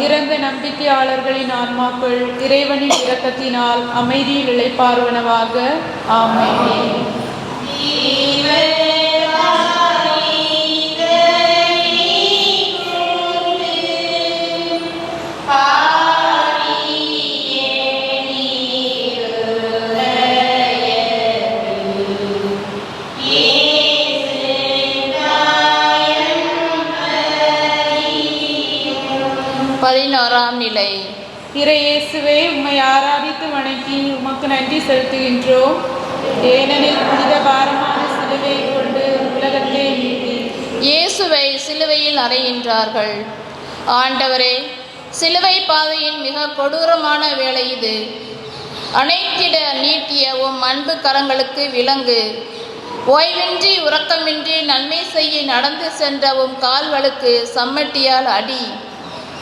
Speaker 4: இறந்த நம்பிக்கையாளர்களின் ஆன்மாக்கள் இறைவனின் இரக்கத்தினால் அமைதியில் இளைப்பாறுவனவாக. ஆமென்.
Speaker 2: பதினோராம் நிலை.
Speaker 4: இறையேசுவே, உம்மை ஆராதித்து வணங்கி உமக்கு நன்றி செலுத்துகின்றோம். ஏனெனில் புனித பாரமான சிலுவை கொண்டு உலகத்தை மீட்டீர்.
Speaker 2: இயேசுவை சிலுவையில் அறைகின்றார்கள். ஆண்டவரே, சிலுவை பாதையின் மிக கொடூரமான வேலை இது. அனைத்திட நீட்டிய உம் அன்பு கரங்களுக்கு விலங்கு. ஓய்வின்றி உறக்கமின்றி நன்மை செய்ய நடந்து சென்ற உம் கால்களுக்கு சம்மட்டியால் அடி.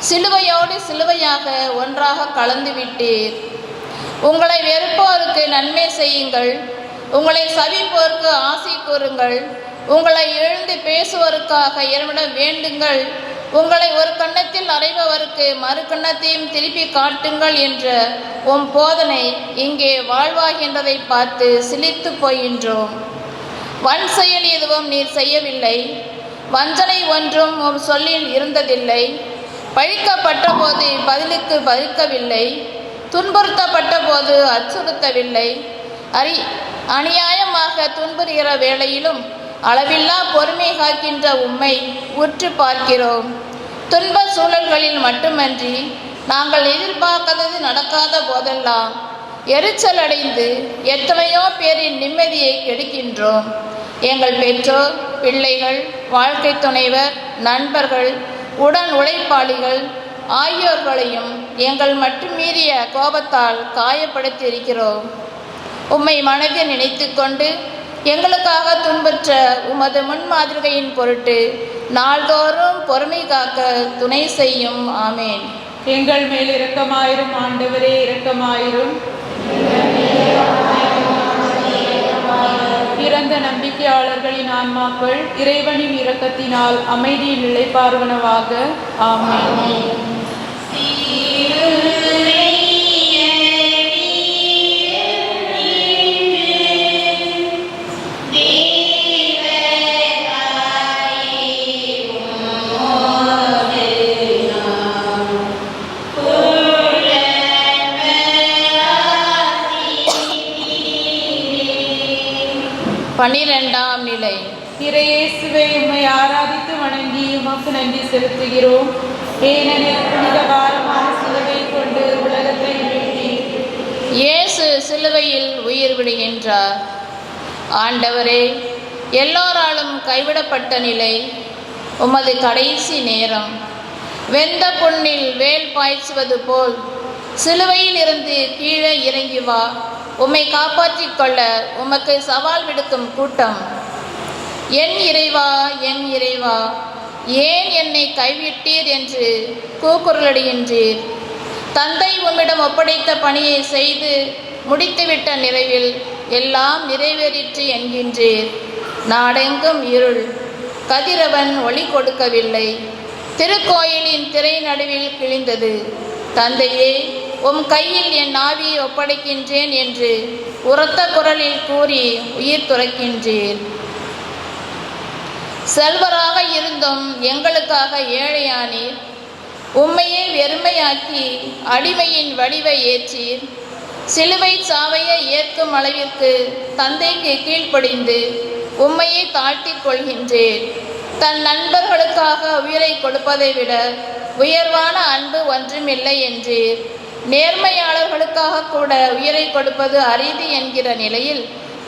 Speaker 2: சிலுவையோடு சிலுவையாக ஒன்றாக கலந்து விட்டீர். உங்களை வெறுப்போருக்கு நன்மை செய்யுங்கள், உங்களை சபிப்போருக்கு ஆசை கூறுங்கள், உங்களை இழந்து பேசுவோருக்காக இறைவனிடம் வேண்டுங்கள், உங்களை ஒரு கன்னத்தில் அறைபவருக்கு மறு கன்னத்தையும் திருப்பி காட்டுங்கள் என்ற உம் போதனை இங்கே வாழ்வாகின்றதை பார்த்து சிலித்து போகின்றோம். வன் செயல் எதுவும் நீர் செய்யவில்லை. வஞ்சனை ஒன்றும் உம் சொல்லில் இருந்ததில்லை. பழிக்கப்பட்ட போது பதிலுக்கு பதிக்கவில்லை. துன்புறுத்தப்பட்ட போது அச்சுறுத்தவில்லை. அநியாயமாக துன்புறுகிற வேளையிலும் அளவில்லா பொறுமை காக்கின்ற உம்மை உற்று பார்க்கிறோம். துன்ப சூழல்களில் மட்டுமன்றி நாங்கள் எதிர்பார்க்காதது நடக்காத போதெல்லாம் எரிச்சல் அடைந்து எத்தனையோ பேரின் நிம்மதியை கெடுக்கின்றோம். எங்கள் பெற்றோர், பிள்ளைகள், வாழ்க்கை துணைவர், நண்பர்கள், உடன் உழைப்பாளிகள் ஆகியோர்களையும் எங்கள் மட்டும் மீறிய கோபத்தால் காயப்படுத்தி இருக்கிறோம். உம்மை மனதில் நினைத்து கொண்டு எங்களுக்காக துன்புற்ற உமது முன்மாதிரிகையின் பொருட்டு நாள்தோறும் பொறுமை காக்க துணை செய்யும். ஆமேன்.
Speaker 4: எங்கள் மேல் இரக்கமாயிரும் ஆண்டவரே, இரக்கமாயிரும். இறந்த நம்பிக்கையாளர்களின் ஆன்மாக்கள் இறைவனின் இரக்கத்தினால் அமைதியில் இளைப்பாறுவனவாக. ஆமென்.
Speaker 2: பன்னிரெண்டாம் நிலை.
Speaker 4: இறையேசுவை, உம்மை ஆராதித்து வணங்கி உமக்கு நன்றி செலுத்துகிறோம். ஏனெனில் புனித பாரமான சிலுவை கொண்டு உலகத்தை மீட்டீர்.
Speaker 2: இயேசு சிலுவையில் உயிர் விடுகின்றார். ஆண்டவரே, எல்லோராலும் கைவிடப்பட்ட நிலை, உமது கடைசி நேரம். வெந்த புண்ணில் வேல் பாய்ச்சுவது போல் சிலுவையில் இருந்து கீழே இறங்கி வா. உம்மை காப்பாற்றிக் கொள்ள உமக்கு சவால் விடுக்கும் கூட்டம். என் இறைவா, என் இறைவா, ஏன் என்னை கைவிட்டீர் என்று கூக்குரலிடுகின்றீர். தந்தை உம்மிடம் ஒப்படைத்த பணியை செய்து முடித்துவிட்ட நிறைவில் எல்லாம் நிறைவேறிற்று என்கின்றீர். நாடெங்கும் இருள், கதிரவன் ஒளி கொடுக்கவில்லை. திருக்கோயிலின் திரை நடுவில் கிழிந்தது. தந்தையே, உம் கையில் என் ஆவியை ஒப்படைக்கின்றேன் என்று உரத்த குரலில் கூறி உயிர் துறக்கின்றீர். செல்வராக இருந்தும் எங்களுக்காக ஏழையானீர். உம்மையே வெறுமையாக்கி அடிமையின் வடிவை ஏற்றீர். சிலுவை சாவையை ஏற்கும் அளவிற்கு தந்தைக்கு கீழ்ப்படிந்து உம்மையே தாழ்த்திக் கொள்கின்றேன். தன் நண்பர்களுக்காக உயிரை கொடுப்பதை விட உயர்வான அன்பு ஒன்றுமில்லை என்றீர். நேர்மையாளர்களுக்காக கூட உயிரை கொடுப்பது அரிது என்கிற நிலையில்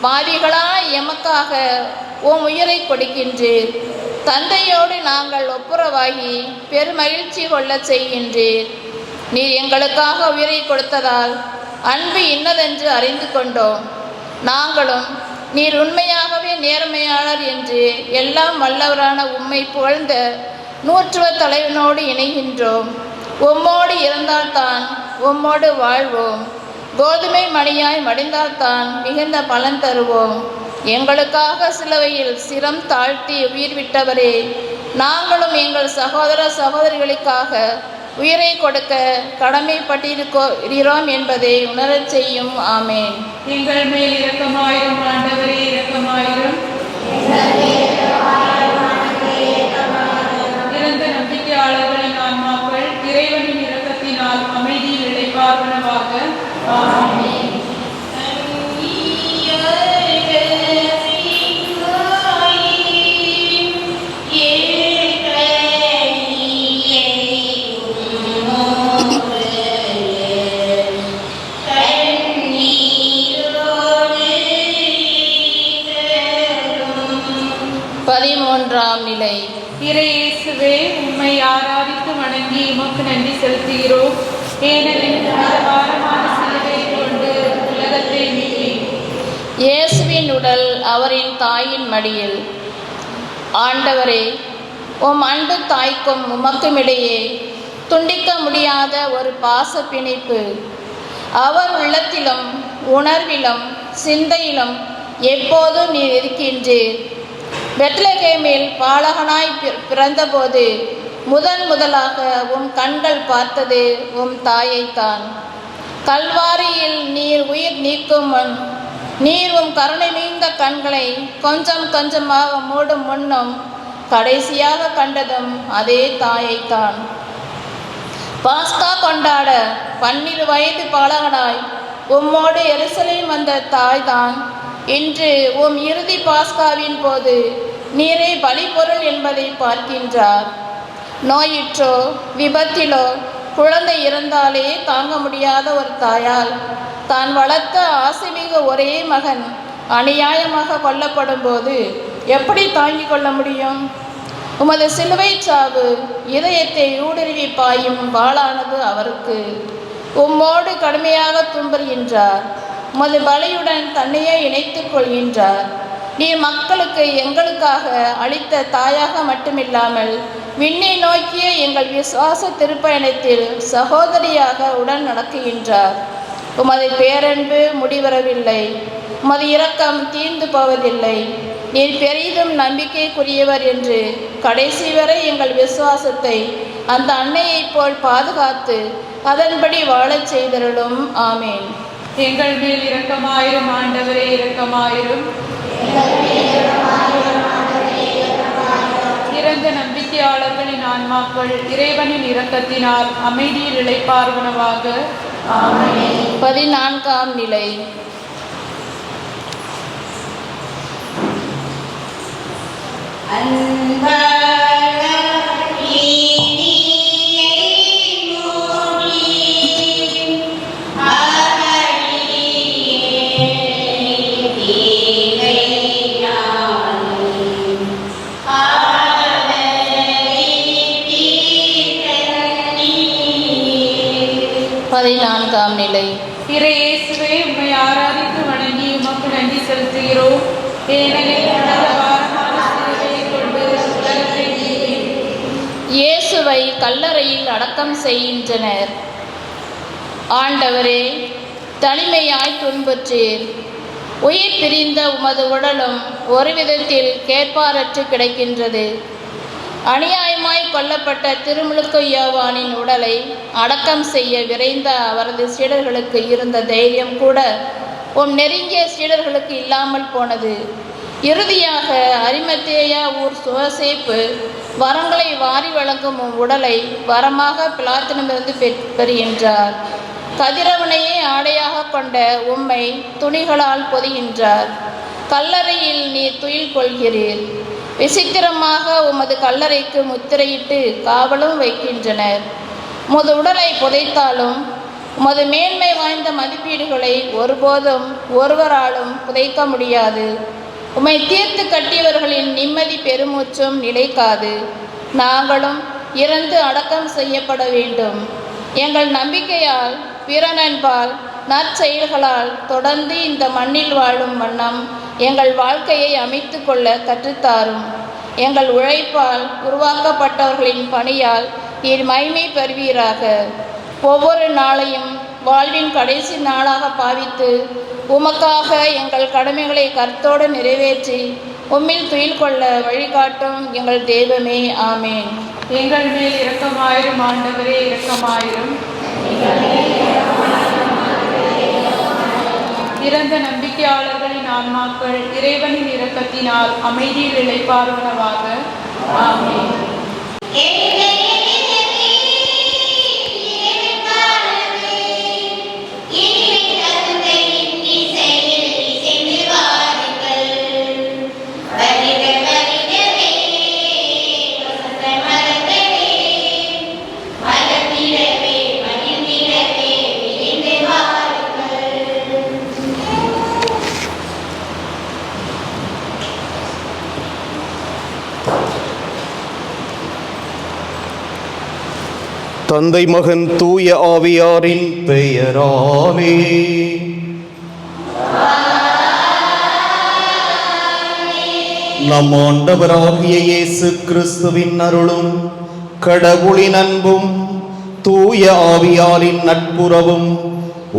Speaker 2: பாவிகளாய் எமக்காக உம் உயிரை கொடுக்கின்றீர். தந்தையோடு நாங்கள் ஒப்புரவாகி பெருமகிழ்ச்சி கொள்ள செய்கின்றீர். நீர் எங்களுக்காக உயிரை கொடுத்ததால் அன்பு இன்னதென்று அறிந்து கொண்டோம். நாங்களும் நீர் உண்மையாகவே நேர்மையாளர் என்று எல்லாம் வல்லவரான உம்மை புகழ்ந்த நூற்றுவ தலைவனோடு இணைகின்றோம். உம்மோடு இருந்தால்தான் உம்மோடு வாழ்வோம். கோதுமை மணியாய் மடிந்தால்தான் மிகுந்த பலன் தருவோம். எங்களுக்காக சிலுவையில் சிரம் தாழ்த்தி உயிர் விட்டவரே, நாங்களும் எங்கள் சகோதர சகோதரிகளுக்காக உயிரை கொடுக்க கடமைப்பட்டிருக்கிறோம் என்பதை உணரச் செய்யும். ஆமேன்.
Speaker 4: எங்கள் மேல் இரக்கமாயிரும் ஆண்டவரே, இரக்கமாயிரும். இறந்த நம்பிக்கையாளர்களின் ஆன்மாக்கள் இறைவனின் இரக்கத்தினால் அமைதியில் இளைப்பாறுவனவாக. ஆமென்.
Speaker 2: பதிமூன்றாம் நிலை.
Speaker 4: இறையேசுவே, உம்மை ஆராதித்து வணங்கி உமக்கு நன்றி செலுத்துகிறோம். ஏனெனில் பாரமான சிலுவை கொண்டு உலகத்தை மீட்பி.
Speaker 2: இயேசுவின் உடல் அவரின் தாயின் மடியில். ஆண்டவரே, உம் அன்பு தாய்க்கும் உமக்கும் இடையே துண்டிக்க முடியாத ஒரு பாச பிணைப்பு. அவர் உள்ளத்திலும் உணர்விலும் சிந்தையிலும் எப்போதும் நீர் இருக்கின்றீர். பெத்லகேமில் பாலகனாய் பிறந்தபோது முதலாக உம் கண்கள் பார்த்தது உம் தாயைத்தான். கல்வாரியில் நீர் உயிர் நீக்கும் முன் நீர் உம் கருணை மிகுந்த கண்களை கொஞ்சம் கொஞ்சமாக மூடும் முன்னும் கடைசியாக கண்டதும் அதே தாயைத்தான். பாஸ்கா கொண்டாட 12 வயது பாலகனாய் உம்மோடு எருசலேம் வந்த தாய்தான் இன்று உம் இறுதி பாஸ்காவின் போது நீரே பலிபொருள் என்பதை பார்க்கின்றார். நோயிற்றோ விபத்திலோ குழந்தை இறந்தாலே தாங்க முடியாத ஒரு தாயால் தான் வளர்த்த ஆசைமிகு ஒரே மகன் அநியாயமாக கொல்லப்படும் போது எப்படி தாங்கிக் கொள்ள முடியும்? உமது சிலுவை சாவு இதயத்தை ஊடுருவி பாயும் வாளானது அவருக்கு. உம்மோடு கடுமையாக துன்புறுகின்றார். உமது பலியுடன் தன்னையே இணைத்துக் கொள்கின்றார். நீர் மக்களுக்கு எங்களுக்காக அளித்த தாயாக மட்டுமில்லாமல் விண்ணை நோக்கிய எங்கள் விசுவாச திருப்பயணத்தில் சகோதரியாக உடன் நடக்குகின்றார். உமது பேரன்பு முடிவரவில்லை. உமது இரக்கம் தீர்ந்து போவதில்லை. நீர் பெரிதும் நம்பிக்கைக்குரியவர் என்று கடைசி வரை எங்கள் விசுவாசத்தை அந்த அன்னையைப் போல் பாதுகாத்து அதன்படி வாழச் செய்தருளும். ஆமேன்.
Speaker 4: எங்கள் மேல் இரக்கமாயிரும் ஆண்டவரே, இரக்கமாயிரும். இறந்த நம்பிக்கையாளர்களின் ஆன்மாக்கள் இறைவனின் இரக்கத்தினால் அமைதியில் இளைப்பாறுவனவாக. ஆமென்.
Speaker 2: 14ஆம் நிலை. நிலை.
Speaker 4: இறையேசுவே, உம்மை ஆராதித்து வணங்கி உமக்கு நன்றி செலுத்துகிறோம். ஏனெனில் பாரமான சிலுவையை கொண்டு உலகத்தை மீட்பீர்.
Speaker 2: இயேசுவை கல்லறையில் அடக்கம் செய்கின்றனர். ஆண்டவரே, தனிமையாய் துன்புற்றீர். உயிர் பிரிந்த உமது உடலும் ஒரு விதத்தில் கேட்பாரற்று கிடக்கின்றது. அநியாயமாய் கொல்லப்பட்ட திருமுழுக்கு யோவானின் உடலை அடக்கம் செய்ய விரைந்த அவரது சீடர்களுக்கு இருந்த தைரியம் கூட உம் நெருங்கிய சீடர்களுக்கு இல்லாமல் போனது. இறுதியாக அரிமத்தேயா ஊர் யோசேப்பு வரங்களை வாரி வழங்கும் உடலை வரமாக பிலாத்திடமிருந்து பெறுகின்றார். கதிரவனையே ஆடையாக கொண்ட உம்மை துணிகளால் பொதிகின்றார். கல்லறையில் நீர் துயில் கொள்கிறீர். விசித்திரமாக உமது கல்லறைக்கு முத்திரையிட்டு காவலும் வைக்கின்றனர். உமது உடலை புதைத்தாலும் உமது மேன்மை வாய்ந்த மதிப்பீடுகளை ஒருபோதும் ஒருவராலும் புதைக்க முடியாது. உம்மை தீர்த்து கட்டியவர்களின் நிம்மதி பெருமூச்சும் நிலைக்காது. நாங்களும் இறந்து அடக்கம் செய்யப்பட வேண்டும். எங்கள் நம்பிக்கையால், பிறனன்பால், நற்செயல்களால் தொடர்ந்து இந்த மண்ணில் வாழும் வண்ணம் எங்கள் வாழ்க்கையை அமைத்து கொள்ள கற்றுத்தாரும். எங்கள் உழைப்பால் உருவாக்கப்பட்டவர்களின் பணியால் நீர் மகிமை பெறுவீராக. ஒவ்வொரு நாளையும் வாழ்வின் கடைசி நாளாக பாவித்து உமக்காக எங்கள் கடமைகளை கருத்தோடு நிறைவேற்றி உம்மில் துயில் கொள்ள வழிகாட்டும் எங்கள் தெய்வமே. ஆமேன்.
Speaker 4: எங்கள் மேல் இரக்கமாயிரும் ஆண்டவரே, இரக்கமாயிரும். இறந்த நம்பிக்கையாளர்களின் ஆன்மாக்கள் இறைவனின் இரக்கத்தினால் அமைதியில் இளைப்பாறுவனவாக. ஆமென்.
Speaker 1: தந்தை மகன் தூய ஆவியாரின் பெயராலே. நம் ஆண்டவராகிய இயேசு கிறிஸ்துவின் அருளும் கடவுளின் அன்பும் தூய ஆவியாரின் நட்புறவும்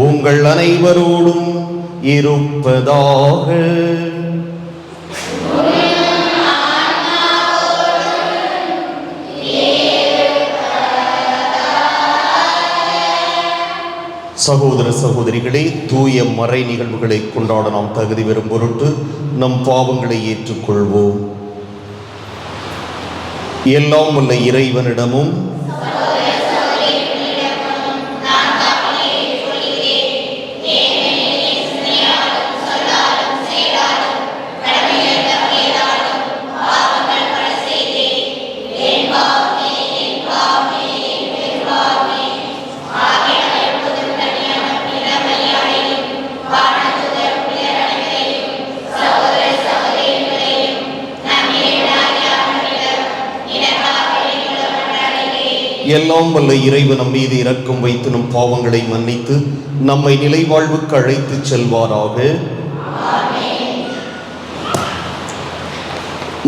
Speaker 1: உங்கள் அனைவரோடும் இருப்பதாக. சகோதர சகோதரிகளே, தூய மறை நிகழ்வுகளை கொண்டாட நாம் தகுதி பெறும் பொருட்டு நம் பாவங்களை ஏற்றுக்கொள்வோம். எல்லாம் வல்ல இறைவனிடமும் எல்லாம் வல்ல இறைவன் நம் மீது இரக்கம் வைத்து நம் பாவங்களை மன்னித்து நம்மை நிலைவாழ்வுக்கு அழைத்து செல்வாராக.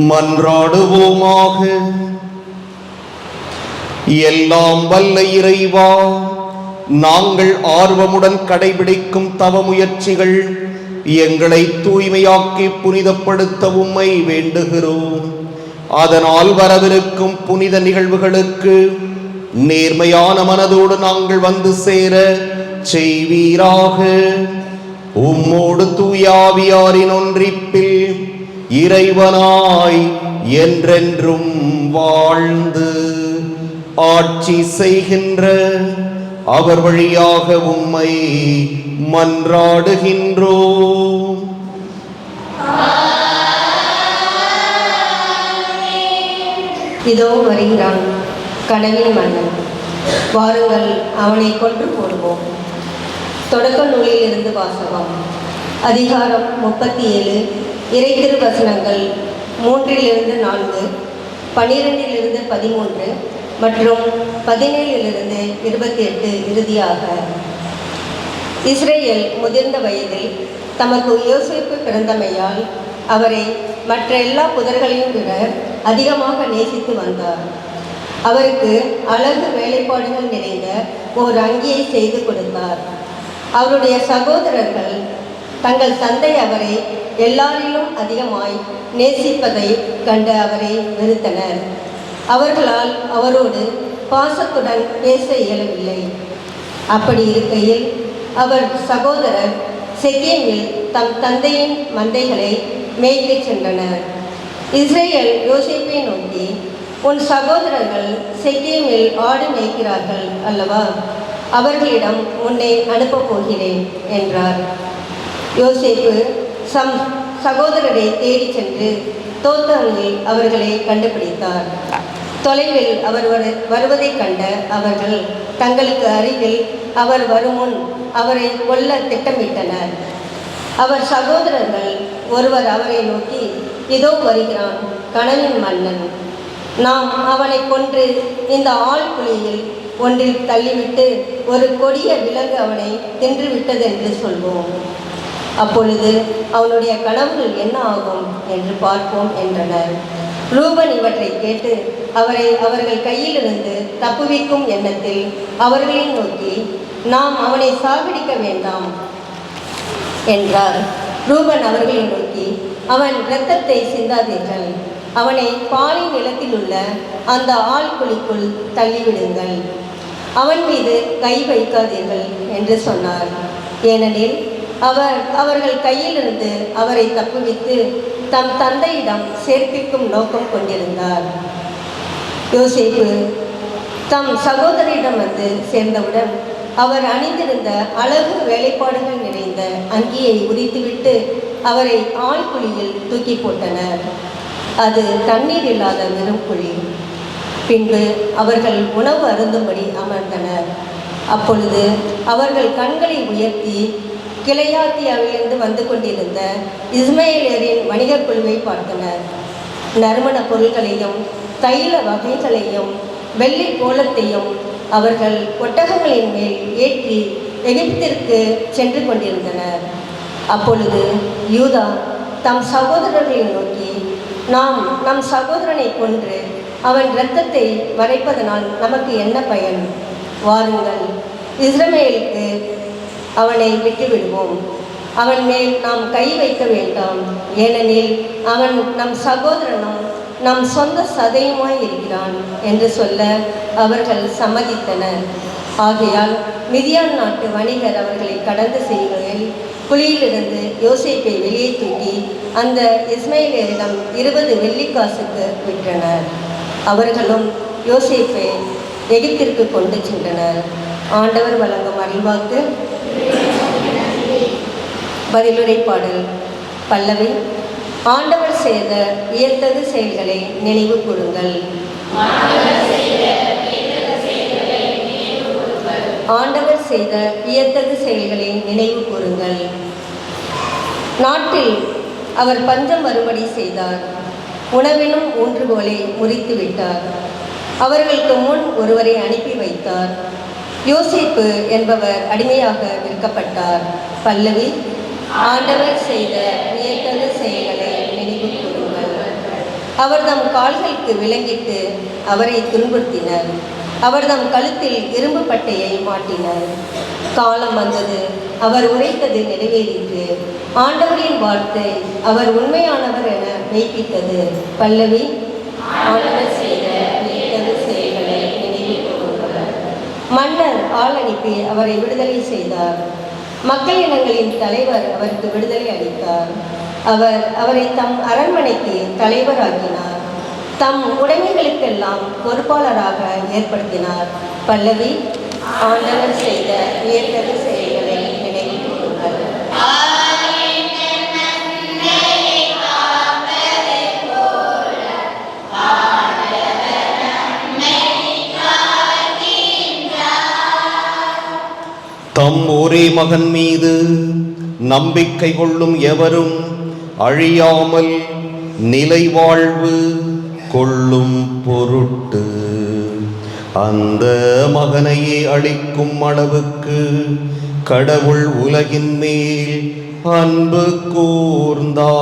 Speaker 1: மன்றாடுவோமாக. எல்லாம் வல்ல இறைவா, நாங்கள் ஆர்வமுடன் கடைபிடிக்கும் தவ முயற்சிகள் எங்களை தூய்மையாக்கி புனிதப்படுத்த உம்மை வேண்டுகிறோம். அதனால் வரவிருக்கும் புனித நிகழ்வுகளுக்கு நேர்மையான மனதோடு நாங்கள் வந்து சேர செய்வீராக. உம்மோடு தூய ஆவியாரின் ஒன்றிப்பில் இறைவனாய் என்றென்றும் வாழ்ந்து ஆட்சி செய்கின்ற அவர் வழியாக உம்மை மன்றாடுகின்றோம்.
Speaker 5: இதோ வருகிறான் கடலின் மன்னன், வாருங்கள் அவனை கொன்று போடுவோம். தொடக்க நூலில் இருந்து வாசகம். அதிகாரம் 37, இறை திருவசனங்கள் 3-4, 12-13 மற்றும் 17-28 இறுதியாக. இஸ்ரேல் முதிர்ந்த வயதில் தமக்கு யோசேப்பு பிறந்தமையால் அவரை மற்ற எல்லா புதர்களையும் விட அதிகமாக நேசித்து வந்தார். அவருக்கு அழகு வேலைப்பாடுகள் நிறைந்த ஓர் அங்கியை செய்து கொடுத்தார். அவருடைய சகோதரர்கள் தங்கள் தந்தை அவரை எல்லாரிலும் அதிகமாய் நேசிப்பதை கண்டு அவரை வெறுத்தனர். அவர்களால் அவரோடு பாசத்துடன் பேச இயலவில்லை. அப்படி இருக்கையில் அவர் சகோதரர் செகேமில் தம் தந்தையின் மந்தைகளை மேய்க்கச் சென்றனர். இஸ்ரேல் யோசேப்பை நோக்கி, உன் சகோதரர்கள் செகேமில் ஆடு மேய்க்கிறார்கள் அல்லவா, அவர்களிடம் உன்னை அனுப்பப் போகிறேன் என்றார். யோசேப்பு சகோதரரை தேடி சென்று தோத்தானில் அவர்களை கண்டுபிடித்தார். தொலைவில் அவர் வருவதைக் கண்ட அவர்கள் தங்களுக்கு அருகில் அவர் வருமுன் அவரை கொல்ல திட்டமிட்டனர். அவர் சகோதரர்கள் ஒருவர் அவரை நோக்கி, இதோ வருகிறான் கனவின் மன்னன், நாம் அவனை கொன்று இந்த ஆழ்குழியில் ஒன்றில் தள்ளிவிட்டு ஒரு கொடிய விலங்கு அவனை தின்றுவிட்டது என்று சொல்வோம். அப்பொழுது அவனுடைய கனவுகள் என்ன ஆகும் என்று பார்ப்போம் என்றனர். ரூபன் இவற்றை கேட்டு அவரை அவர்கள் கையிலிருந்து தப்புவிக்கும் எண்ணத்தில் அவர்களை நோக்கி, நாம் அவனை சாகடிக்க வேண்டாம் என்றார். ரூபன் அவர்களை நோக்கி, அவன் இரத்தத்தை சிந்தாதீர்கள், அவனை பாலை நிலத்தில் உள்ள அந்த ஆழ்குழிக்குள் தள்ளிவிடுங்கள், அவன் மீது கை வைக்காதீர்கள் என்று சொன்னார். ஏனெனில் அவர்கள் கையிலிருந்து அவரை தப்புவித்து தம் தந்தையிடம் சேர்ப்பிக்கும் நோக்கம் கொண்டிருந்தார். யோசேப்பு தம் சகோதரியிடம் வந்து சேர்ந்தவுடன் அவர் அணிந்திருந்த அழகு வேலைப்பாடுகள் நிறைந்த அங்கியை உரித்துவிட்டு அவரை ஆழ்குழியில் தூக்கி போட்டனர். அது தண்ணீர் இல்லாத வெறும் குழி. பின்பு அவர்கள் உணவு அருந்தும்படி அமர்ந்தனர். அப்பொழுது அவர்கள் கண்களை உயர்த்தி கிளையாத்தியாவிலிருந்து வந்து கொண்டிருந்த இஸ்மேலியரின் வணிகக் குழுவை பார்த்தனர். நறுமண பொருட்களையும் தைல வகைகளையும் வெள்ளி கோலத்தையும் அவர்கள் ஒட்டகங்களின் மேல் ஏற்றி எகிப்திற்கு சென்று கொண்டிருந்தனர். அப்பொழுது யூதா தம் சகோதரர்களை நோக்கி, நாம் நம் சகோதரனை கொன்று அவன் இரத்தத்தை வரைப்பதனால் நமக்கு என்ன பயன்? வாருங்கள், இஸ்ரவேலுக்கு அவனை விட்டுவிடுவோம், அவன் மேல் நாம் கை வைக்க வேண்டாம், ஏனெனில் அவன் நம் சகோதரனும் நம் சொந்த சதையுமாய் இருக்கிறான் என்று சொல்ல அவர்கள் சம்மதித்தனர். ஆகையால் மிதியான் நாட்டு வணிகர் அவர்களை கடந்து செய்கையில் குழியிலிருந்து யோசேப்பை வெளியே தூக்கி அந்த இஸ்மேலியரிடம் 20 வெள்ளிக்காசுக்கு விற்றனர். அவர்களும் யோசேப்பை எகிப்திற்கு கொண்டு சென்றனர். ஆண்டவர் வழங்கும் அருள்வாக்கு. பதிலுரை பாடல். பல்லவி. ஆண்டவர் செய்த வியத்தகு செயல்களை நினைவு கூறுங்கள். ஆண்டவர் செய்த வியத்தகு செயல்களை நினைவு கூறுங்கள். நாட்டில் அவர் பஞ்சம் வரும்படி செய்தார். உணவினும் ஊன்றுகோலை முறித்து விட்டார். அவர்களுக்கு முன் ஒருவரை அனுப்பி வைத்தார். யோசேப்பு என்பவர் அடிமையாக விற்கப்பட்டார். பல்லவி. ஆண்டவர் செய்த வியத்தகு செயல்களை நினைவு கூறுங்கள். அவர் தம் கால்களுக்கு விலங்கிட்டு அவரை துன்புறுத்தினர். அவர் தம் கழுத்தில் இரும்பு பட்டையை மாட்டினர். காலம் வந்தது, அவர் உரைத்தது நிறைவேறிற்று. ஆண்டவரின் வார்த்தை அவர் உண்மையானவர் என மெய்ப்பித்தது. பல்லவி. ஆண்டவர் செய்த வியத்தகு செயல்களை நினைவு கூறுங்கள். மன்னர் ஆள் அனுப்பி அவரை விடுதலை செய்தார். மக்கள் இனங்களின் தலைவர் அவருக்கு விடுதலை அளித்தார். அவரை தம் அரண்மனைக்கு தலைவராக்கினார். தம் உடைமைகளுக்கெல்லாம் பொறுப்பாளராக ஏற்படுத்தினார். பல்லவி. ஆண்டவர் செய்த வியத்தகு செயல்களை நினைவு கூறுங்கள்.
Speaker 1: தம் ஒரே மகன் மீது நம்பிக்கை கொள்ளும் எவரும் அழியாமல் நிலை வாழ்வு கொள்ளும் பொருட்டு அந்த மகனையே அளிக்கும் அளவுக்கு கடவுள் உலகின் மேல் அன்பு கூர்ந்தார்.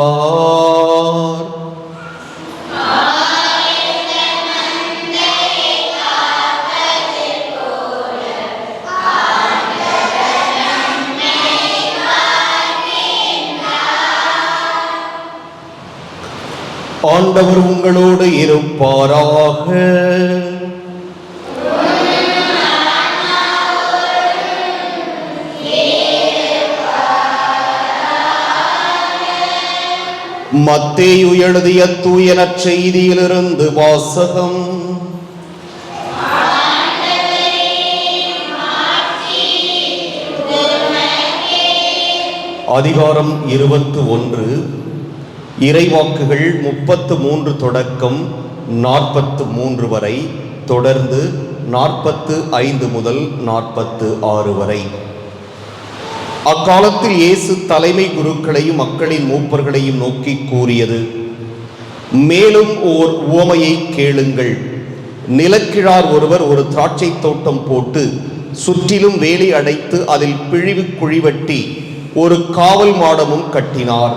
Speaker 1: ஆண்டவர் உங்களோடு இருப்பாராக. மத்தேயு எழுதிய தூய நற்செய்தியிலிருந்து வாசகம். அதிகாரம் 21. இறைவாக்குகள் 33 தொடக்கம் 43 வரை, தொடர்ந்து 45 முதல் 46 வரை. அக்காலத்தில் இயேசு தலைமை குருக்களையும் மக்களின் மூப்பர்களையும் நோக்கி கூறியது: மேலும் ஓர் உவமையை கேளுங்கள். நிலக்கிழார் ஒருவர் ஒரு திராட்சை தோட்டம் போட்டு சுற்றிலும் வேலி அடைத்து அதில் பிழிவு குழிவெட்டி ஒரு காவல் மாடமும் கட்டினார்.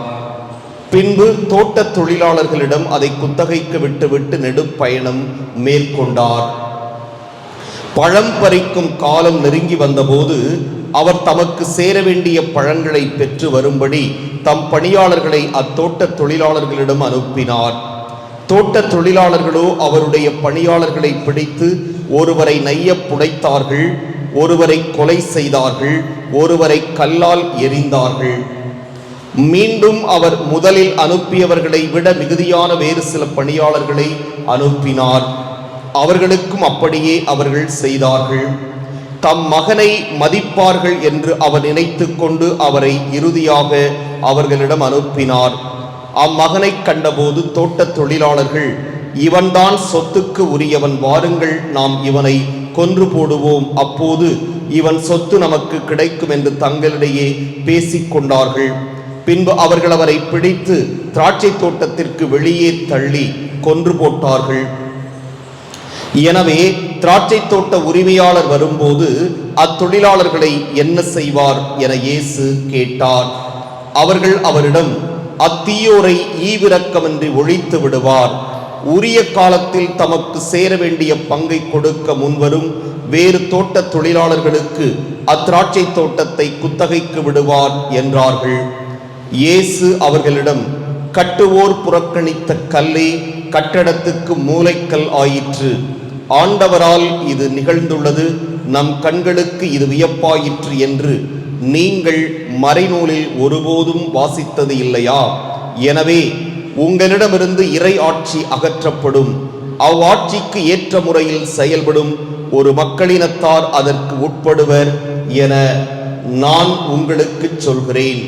Speaker 1: பின்பு தோட்ட தொழிலாளர்களிடம் அதை குத்தகைக்கு விட்டுவிட்டு நெடுப்பயணம் மேற்கொண்டார். பழம் பறிக்கும் காலம் நெருங்கி வந்தபோது அவர் தமக்கு சேர வேண்டிய பழங்களை பெற்று வரும்படி தம் பணியாளர்களை அத்தோட்ட தொழிலாளர்களிடம் அனுப்பினார். தோட்ட தொழிலாளர்களோ அவருடைய பணியாளர்களை பிடித்து ஒருவரை நைய புடைத்தார்கள், ஒருவரை கொலை செய்தார்கள், ஒருவரை கல்லால் எறிந்தார்கள். மீண்டும் அவர் முதலில் அனுப்பியவர்களை விட மிகுதியான வேறு சில பணியாளர்களை அனுப்பினார். அவர்களுக்கும் அப்படியே அவர்கள் செய்தார்கள். தம் மகனை மதிப்பார்கள் என்று அவர் நினைத்து கொண்டு அவரை இறுதியாக அவர்களிடம் அனுப்பினார். அம்மகனை கண்டபோது தோட்ட தொழிலாளர்கள், இவன்தான் சொத்துக்கு உரியவன், வாருங்கள் நாம் இவனை கொன்று போடுவோம், அப்போது இவன் சொத்து நமக்கு கிடைக்கும் என்று தங்களிடையே பேசிக்கொண்டார்கள். பின்பு அவர்கள் அவரை பிடித்து திராட்சை தோட்டத்திற்கு வெளியே தள்ளி கொன்று போட்டார்கள். எனவே திராட்சை தோட்ட உரிமையாளர் வரும்போது அத்தொழிலாளர்களை என்ன செய்வார் என இயேசு கேட்டார். அவர்கள் அவரிடம், அத்தீயோரை ஈவிரக்கமின்றி ஒழித்து விடுவார், உரிய காலத்தில் தமக்கு சேர வேண்டிய பங்கை கொடுக்க முன்வரும் வேறு தோட்ட தொழிலாளர்களுக்கு அத்திராட்சை தோட்டத்தை குத்தகைக்கு விடுவார் என்றார்கள். இயேசு அவர்களிடம், கட்டுவோர் புறக்கணித்த கல்லே கட்டடத்துக்கு மூலைக்கல் ஆயிற்று. ஆண்டவரால் இது நிகழ்ந்துள்ளது, நம் கண்களுக்கு இது வியப்பாயிற்று என்று நீங்கள் மறைநூலில் ஒருபோதும் வாசித்தது இல்லையா? எனவே உங்களிடமிருந்து இறை ஆட்சி அகற்றப்படும், அவ்வாட்சிக்கு ஏற்ற முறையில் செயல்படும் ஒரு மக்களினத்தார் அதற்கு உட்படுவர் என நான் உங்களுக்கு சொல்கிறேன்.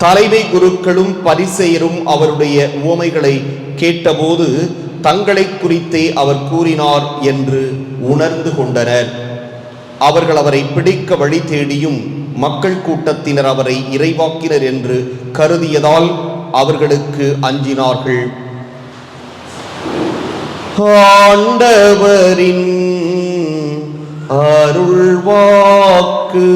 Speaker 1: தலைமை குருக்களும் பரிசேயரும் அவருடைய உவமைகளை கேட்டபோது தங்களை குறித்தே அவர் கூறினார் என்று உணர்ந்து கொண்டனர். அவர்கள் அவரை பிடிக்க வழி தேடியும் மக்கள் கூட்டத்தினர் அவரை இறைவாக்கினர் என்று கருதியதால் அவர்களுக்கு அஞ்சினார்கள். ஆண்டவரின் அருள்வாக்கு.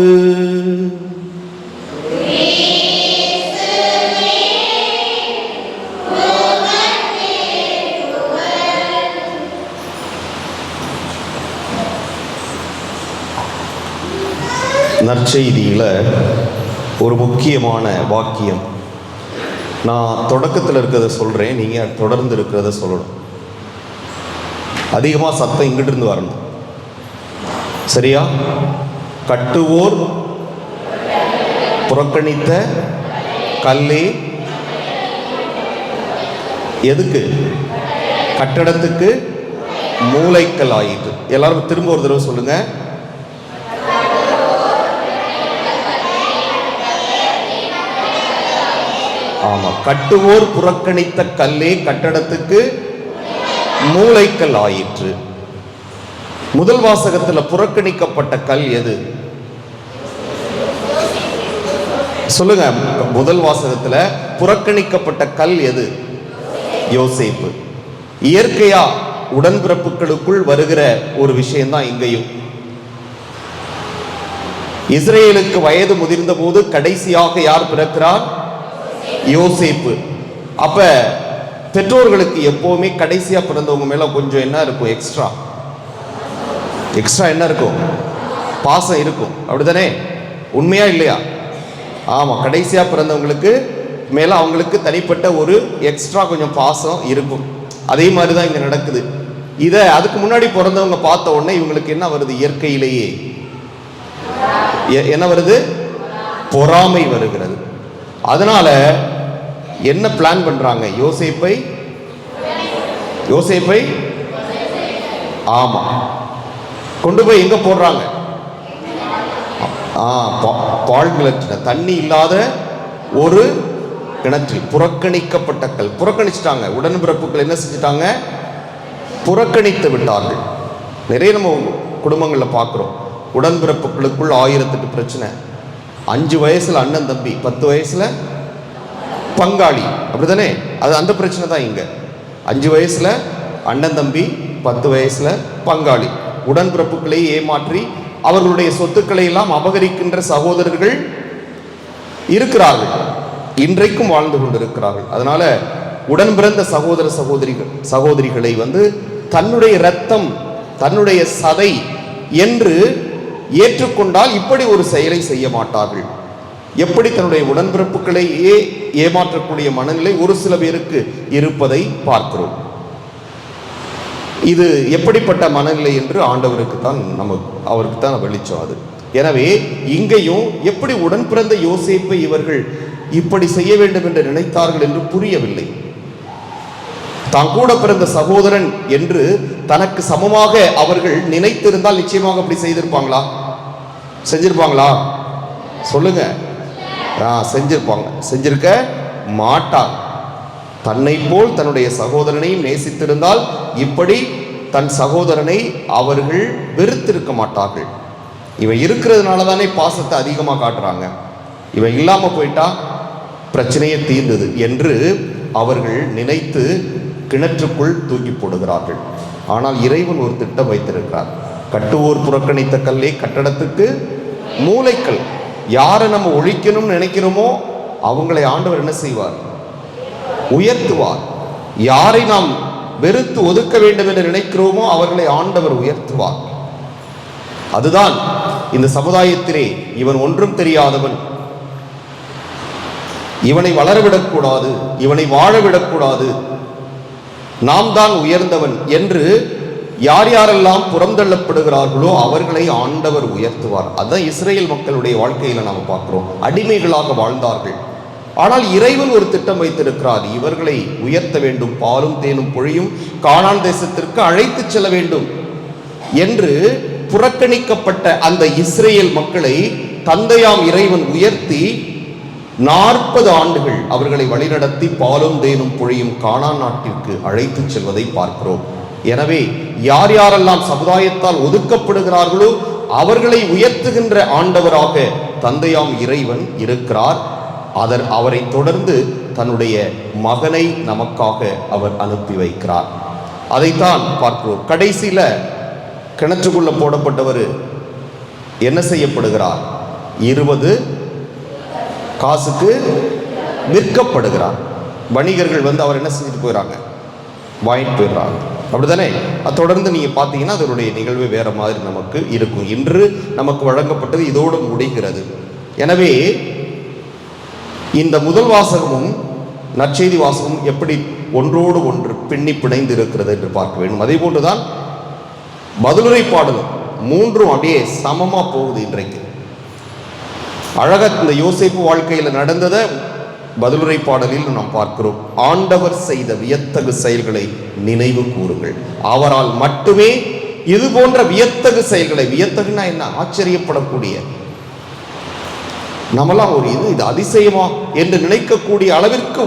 Speaker 1: நற்செய்தியில் ஒரு முக்கியமான வாக்கியம், நான் தொடக்கத்தில் இருக்கிறத சொல்கிறேன், நீங்கள் தொடர்ந்து இருக்கிறத சொல்லணும். அதிகமாக சத்தம் இங்கிட்டிருந்து வரணும், சரியா? கட்டுவோர் புறக்கணித்த கல்லே எதுக்கு? கட்டடத்துக்கு மூலைக்கல் ஆயிட்டு. எல்லாரும் திரும்ப ஒரு தடவை சொல்லுங்க. ஆமா, கட்டுவோர் புறக்கணித்த கல்லே கட்டடத்துக்கு மூலைக்கல் ஆயிற்று. முதல் வாசகத்தில் புறக்கணிக்கப்பட்ட கல் எது? சொல்லுங்க. முதல் வாசகத்தில் புறக்கணிக்கப்பட்ட கல் எது? யோசேப்பு. இயற்கையா உடன்பிறப்புகளுக்குள் வருகிற ஒரு விஷயம்தான் இங்கேயும். இஸ்ரேலுக்கு வயது முதிர்ந்த போது கடைசியாக யார் பிறக்கிறார்? யோசேப்பு. அப்ப பெற்றோர்களுக்கு எப்பவுமே கடைசியா பிறந்தவங்க மேல கொஞ்சம் என்ன இருக்கும்? எக்ஸ்ட்ரா என்ன இருக்கும்? பாசம் இருக்கும். அப்படிதானே? உண்மையா இல்லையா? ஆமா, கடைசியா பிறந்தவங்களுக்கு மேலே அவங்களுக்கு தனிப்பட்ட ஒரு எக்ஸ்ட்ரா கொஞ்சம் பாசம் இருக்கும். அதே மாதிரி தான் இங்கே நடக்குது. இதை அதுக்கு முன்னாடி பிறந்தவங்க பார்த்த உடனே இவங்களுக்கு என்ன வருது? இயற்கையிலேயே என்ன வருது? பொறாமை வருகிறது. அதனால என்ன பிளான் பண்றாங்க? யோசேப்பை ஆமா கொண்டு போய் எங்க போடுறாங்க? பால் கிணற்று, தண்ணி இல்லாத ஒரு கிணற்றில், புறக்கணிக்கப்பட்ட கல். புறக்கணிச்சிட்டாங்க. உடன்பிறப்புகள் என்ன செஞ்சிட்டாங்க? புறக்கணித்து விட்டார்கள். நிறைய நம்ம குடும்பங்களில் பார்க்குறோம். உடன்பிறப்புகளுக்குள் 1008 பிரச்சனை. 5 வயசுல அண்ணன் தம்பி, 10 வயசுல பங்காளி, அப்படிதானே? அது அந்த பிரச்சனை தான் இங்க. 5 வயசுல அண்ணன் தம்பி, 10 வயசுல பங்காளி. உடன்பிறப்புகளை ஏமாற்றி அவர்களுடைய சொத்துக்களை எல்லாம் அபகரிக்கின்ற சகோதரர்கள் இருக்கிறார்கள், இன்றைக்கும் வாழ்ந்து கொண்டிருக்கிறார்கள். அதனால உடன் பிறந்த சகோதரிகளை தன்னுடைய இரத்தம், தன்னுடைய சதை என்று ஏற்றுக்கொண்டால் இப்படி ஒரு செயலை செய்ய மாட்டார்கள். எப்படி தன்னுடைய உடன்பிறப்புகளையே ஏமாற்றக்கூடிய மனநிலை ஒரு சில பேருக்கு இருப்பதை பார்க்கிறோம். இது எப்படிப்பட்ட மனநிலை என்று ஆண்டவருக்கு தான் அவருக்கு தான் வெளிச்சம் அது. எனவே இங்கேயும் எப்படி உடன் பிறந்த யோசேப்பை இவர்கள் இப்படி செய்ய வேண்டும் என்று நினைத்தார்கள் என்று புரியவில்லை. தான் கூட பிறந்த சகோதரன் என்று தனக்கு சமமாக அவர்கள் நினைத்திருந்தால் நிச்சயமாக அப்படி செஞ்சிருப்பாங்களா? சொல்லுங்க. செஞ்சிருக்க மாட்டார். தன்னை போல் தன்னுடைய சகோதரனையும் நேசித்திருந்தால் இப்படி தன் சகோதரனை அவர்கள் வெறுத்திருக்க மாட்டார்கள். இவன் இருக்கிறதுனால தானே பாசத்தை அதிகமாக காட்டுறாங்க, இவன் இல்லாம போயிட்டா பிரச்சனையே தீர்ந்தது என்று அவர்கள் நினைத்து கிணற்றுக்குள் தூக்கி போடுகிறார்கள். ஆனால் இறைவன் ஒரு திட்டம் வைத்திருக்கிறார். கட்டுவோர் புறக்கணித்த கல்லே கட்டடத்துக்கு மூலைக்கல். யாரை நம்ம ஒழிக்கணும்னு நினைக்கிறோமோ அவங்களை ஆண்டவர் என்ன செய்வார்? உயர்த்துவார். யாரை நாம் வெறுத்து ஒதுக்க வேண்டும் என்று நினைக்கிறோமோ அவர்களை ஆண்டவர் உயர்த்துவார். அதுதான் இந்த சமுதாயத்திலே இவன் ஒன்றும் தெரியாதவன், இவனை வளரவிடக்கூடாது, இவனை வாழவிடக்கூடாது, நாம் தான் உயர்ந்தவன் என்று யார் யாரெல்லாம் புறந்தள்ளப்படுகிறார்களோ அவர்களை ஆண்டவர் உயர்த்துவார். அதுதான் இஸ்ரேல் மக்களுடைய வாழ்க்கையில நாம் பார்க்கிறோம். அடிமைகளாக வாழ்ந்தார்கள். ஆனால் இறைவன் ஒரு திட்டம் வைத்திருக்கிறார். இவர்களை உயர்த்த வேண்டும், பாலும் தேனும் பொழியும் கானான் தேசத்திற்கு அழைத்து செல்ல வேண்டும் என்று புறக்கணிக்கப்பட்ட அந்த இஸ்ரேல் மக்களை தந்தையாம் இறைவன் உயர்த்தி 40 ஆண்டுகள் அவர்களை வழிநடத்தி பாலும் தேனும் பொழியும் கானான் நாட்டிற்கு அழைத்து செல்வதை பார்க்கிறோம். எனவே யார் யாரெல்லாம் சமுதாயத்தால் ஒதுக்கப்படுகிறார்களோ அவர்களை உயர்த்துகின்ற ஆண்டவராக தந்தையாம் இறைவன் இருக்கிறார். அவரை தொடர்ந்து தன்னுடைய மகனை நமக்காக அவர் அனுப்பி வைக்கிறார். அதைத்தான் பார்க்கிறோம். கடைசியில கிணற்றுக்குள்ள போடப்பட்டவர் என்ன செய்யப்படுகிறார்? 20 காசுக்கு விற்கப்படுகிறார். வணிகர்கள் அவர் என்ன செஞ்சுட்டு போயிடறாங்க? வாங்கிட்டு போயிடுறாங்க. அப்படித்தானே? அது தொடர்ந்து நீங்க பார்த்தீங்கன்னா அதனுடைய நிகழ்வு வேற மாதிரி நமக்கு இருக்கும். இன்று நமக்கு வழங்கப்பட்டது இதோடு முடிகிறது. எனவே இந்த முதல் வாசகமும் நற்செய்தி வாசகமும் எப்படி ஒன்றோடு ஒன்று பின்னி பிணைந்து இருக்கிறது என்று பார்க்க வேண்டும். அதே போன்றுதான் பதிலுரை பாடலும் 3 அப்படியே சமமா போகுது. இன்றைக்கு அழகா இந்த யோசேப்பு வாழ்க்கையில நடந்ததை பதிலுரை பாடலில் நாம் பார்க்கிறோம். ஆண்டவர் செய்த வியத்தகு செயல்களை நினைவு கூறுங்கள். அவரால் மட்டுமே இது போன்ற வியத்தகு செயல்களை, வியத்தகுனா என்ன? ஆச்சரியப்படக்கூடிய, நம்மளாம் இது அதிசயமா என்று நினைக்கக்கூடிய அளவிற்கு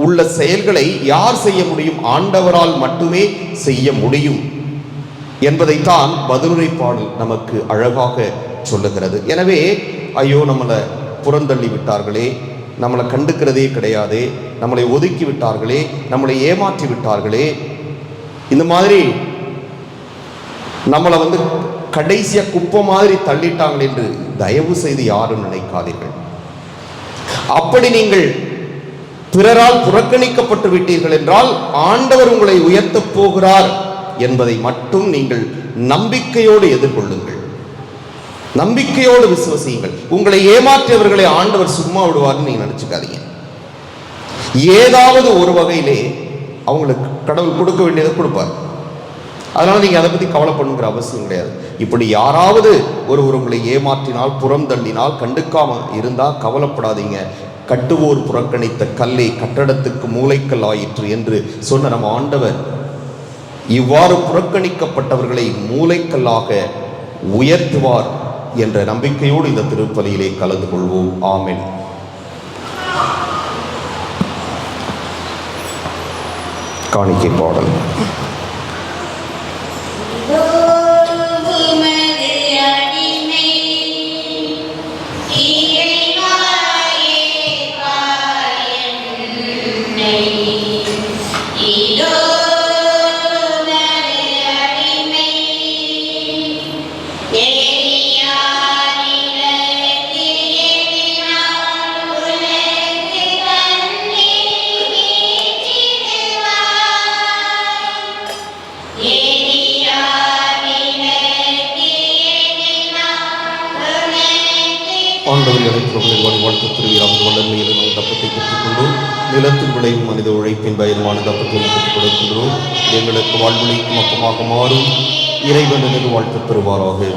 Speaker 1: உள்ள செயல்களை யார் செய்ய முடியும்? ஆண்டவரால் மட்டுமே செய்ய முடியும் என்பதைத்தான் பதிலுரை பாடல் நமக்கு அழகாக சொல்லுகிறது. எனவே ஐயோ நம்மளை புறந்தள்ளி விட்டார்களே, நம்மளை கண்டுக்கிறதே கிடையாதே, நம்மளை ஒதுக்கி விட்டார்களே, நம்மளை ஏமாற்றி விட்டார்களே, இந்த மாதிரி நம்மளை கடைசியா குப்பை மாதிரி தள்ளிட்டாங்கள் என்று தயவு செய்து யாரும் நினைக்காதீர்கள். அப்படி நீங்கள் பிறரால் புறக்கணிக்கப்பட்டு விட்டீர்கள் என்றால் ஆண்டவர் உங்களை உயர்த்த போகிறார் என்பதை மட்டும் நீங்கள் நம்பிக்கையோடு எதிர்கொள்ளுங்கள், நம்பிக்கையோடு விசுவசியுங்கள். உங்களை ஏமாற்றியவர்களை ஆண்டவர் சும்மா விடுவார்னு நீங்க நினைச்சுக்காதீங்க. ஏதாவது ஒரு வகையிலே அவங்களுக்கு கடவுள் கொடுக்க வேண்டியதை கொடுப்பார். அதனால நீங்க அதை பத்தி கவலைப்படுங்கிற அவசியம் கிடையாது. இப்படி யாராவது ஒருவர் உங்களை ஏமாற்றினால், புறம் தள்ளினால், கண்டுக்காம இருந்தா கவலைப்படாதீங்க. கட்டுவோர் புறக்கணித்த கல்லே கட்டடத்துக்கு மூலைக்கல் ஆயிற்று என்று சொன்ன நம்ம ஆண்டவர் இவ்வாறு புறக்கணிக்கப்பட்டவர்களை மூலைக்கல்லாக உயர்த்துவார் என்ற நம்பிக்கையோடு இந்த திருப்பலியிலே கலந்து கொள்வோம். ஆமென். காணிக்கை பாடல். நிலத்தின் விளைவும் மனித உழைப்பின் பயனுமான தப்பத்தை பெற்றுக் கொடுக்கின்றோம். எங்களுக்கு வாழ்வழிக்கும் அப்பமாக மாறும் இறைவன் என்று வாழ்த்து பெறுவாராக.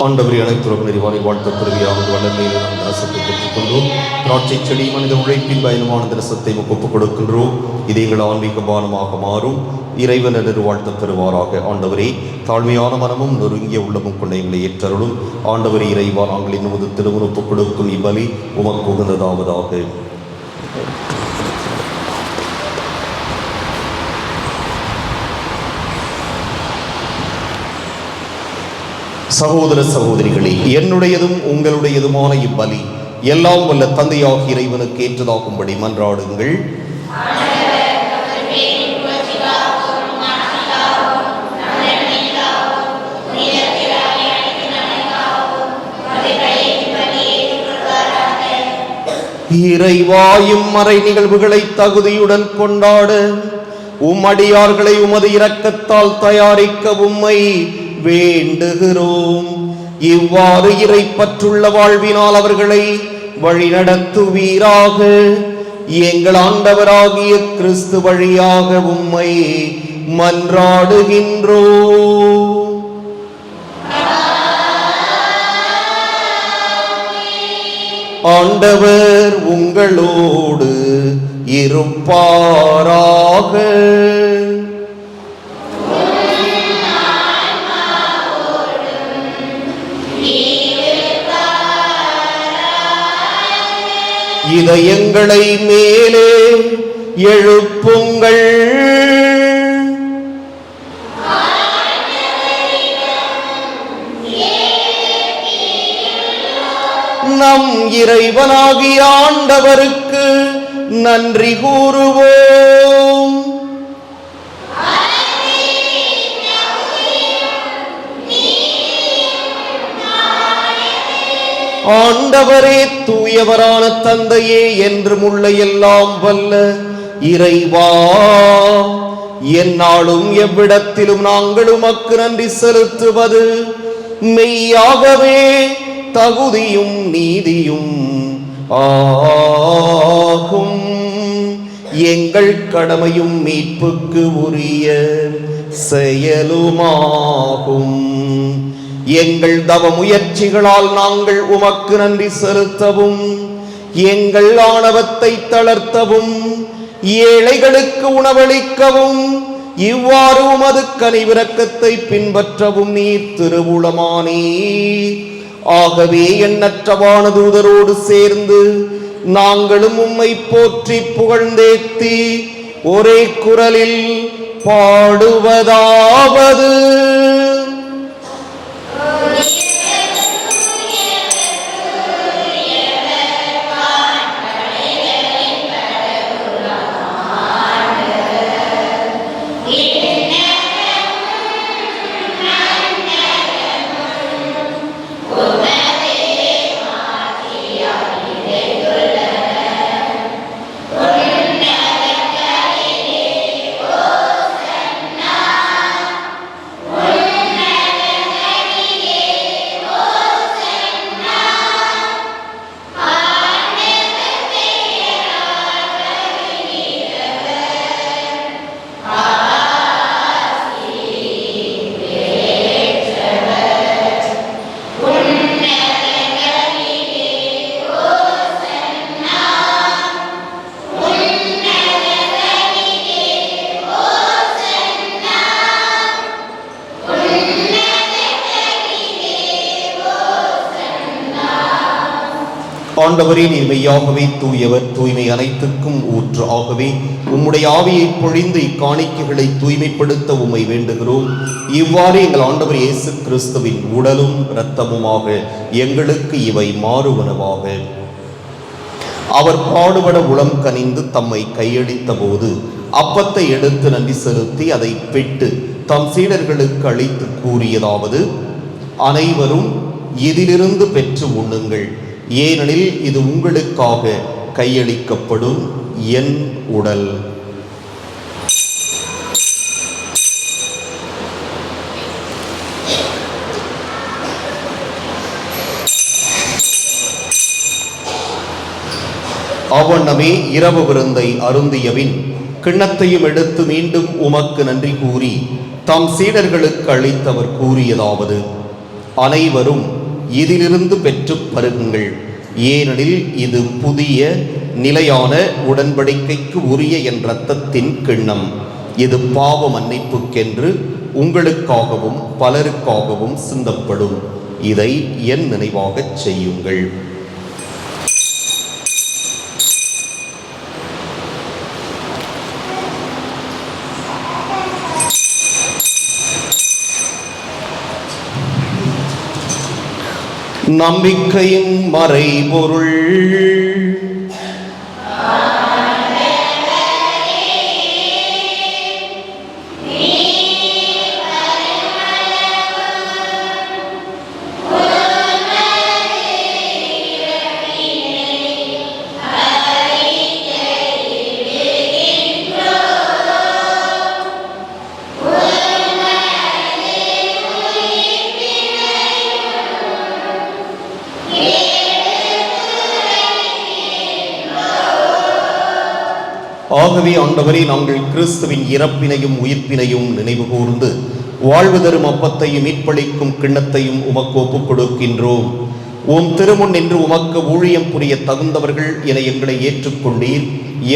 Speaker 1: ஆண்டவரை அனைத்துலக நிறைவானை வாழ்த்த பெறுவியாவது வல்லமையில் நாம் தரிசனத்தை பெற்றுக்கொண்டோம். திராட்சை செடி மனித உழைப்பின் பயனுமான தரிசனத்தை ஒப்புக் கொடுக்கின்றோம். இது எங்கள் ஆன்மீக பானமாக மாறும் இறைவன் என்று வாழ்த்த பெறுவாராக. ஆண்டவரே, தாழ்மையான மனமும் நொறுங்கிய உள்ளமும் கொண்ட எங்களை ஏற்றருளும். ஆண்டவரே இறைவா, நாங்கள் இன்னும் திருமணம் ஒப்புக் கொடுக்கும் இவ்வலி உமக்கு உகந்ததாவதாக. சகோதர சகோதரிகளே, என்னுடையதும் உங்களுடையதுமான இவ்வலி எல்லாம் வல்ல தந்தையாக இறைவனுக்கு ஏற்றதாகும்படி மன்றாடுங்கள். இறைவாயும் மறை நிகழ்வுகளை தகுதியுடன் கொண்டாட உம்மடியார்களை உமது இரக்கத்தால் தயாரிக்க உம்மை வேண்டுகிறோம். இவ்வாறு இறை பற்றுள்ள வாழ்வினால் அவர்களை வழிநடத்துவீராக. எங்கள் ஆண்டவராகிய கிறிஸ்து வழியாக உம்மை மன்றாடுகின்றோம். ஆண்டவர் உங்களோடு இருப்பாராக. இதயங்களை மேலே எழுப்புங்கள். நம் இறைவனாகிய ஆண்டவருக்கு நன்றி கூறுவோம். ஆண்டவரே, தூயவரான தந்தையே, என்றும் உள்ள எல்லாம் வல்ல இறைவா, எந்நாளும் எவ்விடத்திலும் நாங்கள் உமக்கு நன்றி செலுத்துவது மெய்யாகவே தகுதியும் நீதியும் ஆகும். எங்கள் கடமையும் மீட்புக்கு உரிய செயலுமாகும். எங்கள் தவ முயற்சிகளால் நாங்கள் உமக்கு நன்றி செலுத்தவும், எங்கள் ஆணவத்தை தளர்த்தவும், ஏழைகளுக்கு உணவளிக்கவும், இவ்வாறு உமது கனிவிரக்கத்தை பின்பற்றவும் நீர் திருவுளமானீர். ஆகவே எண்ணற்ற வானதூதரோடு சேர்ந்து நாங்களும் உம்மை போற்றி புகழ்ந்தேத்தி ஒரே குரலில் பாடுவதாவது: ஆண்டவரே, நீர் மெய்யாகவே தூயவர், தூய்மை அனைத்துக்கும் ஊற்று. ஆகவே உம்முடைய ஆவியை பொழிந்து இக்காணிக்கைகளை தூய்மைப்படுத்த உம்மை வேண்டுகிறோம். இவ்வாறு எங்கள் ஆண்டவர் இயேசு கிறிஸ்துவின் உடலும் இரத்தமுமாக எங்களுக்கு இவை மாறுவனவாக. அவர் பாடுபட உளம் கனிந்து தம்மை கையளித்த போது அப்பத்தை எடுத்து நன்றி செலுத்தி அதை பெற்று தம் சீடர்களுக்கு அளித்து கூறியதாவது: அனைவரும் இதிலிருந்து பெற்று உண்ணுங்கள், ஏனெனில் இது உங்களுக்காக கையளிக்கப்படும் என் உடல். அவ்வண்ணமே இரவு விருந்தை அருந்தியபின் கிண்ணத்தையும் எடுத்து மீண்டும் உமக்கு நன்றி கூறி தம் சீடர்களுக்கு அளித்தவர் கூறியதாவது: அனைவரும் இதிலிருந்து பெற்று பருகுங்கள், ஏனெனில் இது புதிய நிலையான உடன்படிக்கைக்கு உரிய என் இரத்தத்தின் கிண்ணம். இது பாவ மன்னிப்புக்கென்று உங்களுக்காகவும் பலருக்காகவும் சிந்தப்படும். இதை என் நினைவாகச் செய்யுங்கள். நம்பிக்கையின் மறைபொருள். ஆகவே ஆண்டவரே, நாங்கள் கிறிஸ்துவின் இறப்பினையும் உயிர்ப்பினையும் நினைவு கூர்ந்து வாழ்வு தரும் அப்பத்தையும் மீட்பளிக்கும் கிண்ணத்தையும் உமக்கு ஒப்புக் கொடுக்கின்றோம். உம் திருமுன் நின்று உமக்கு ஊழியம் புரிய தகுந்தவர்கள் என எங்களை ஏற்றுக்கொண்டீர்.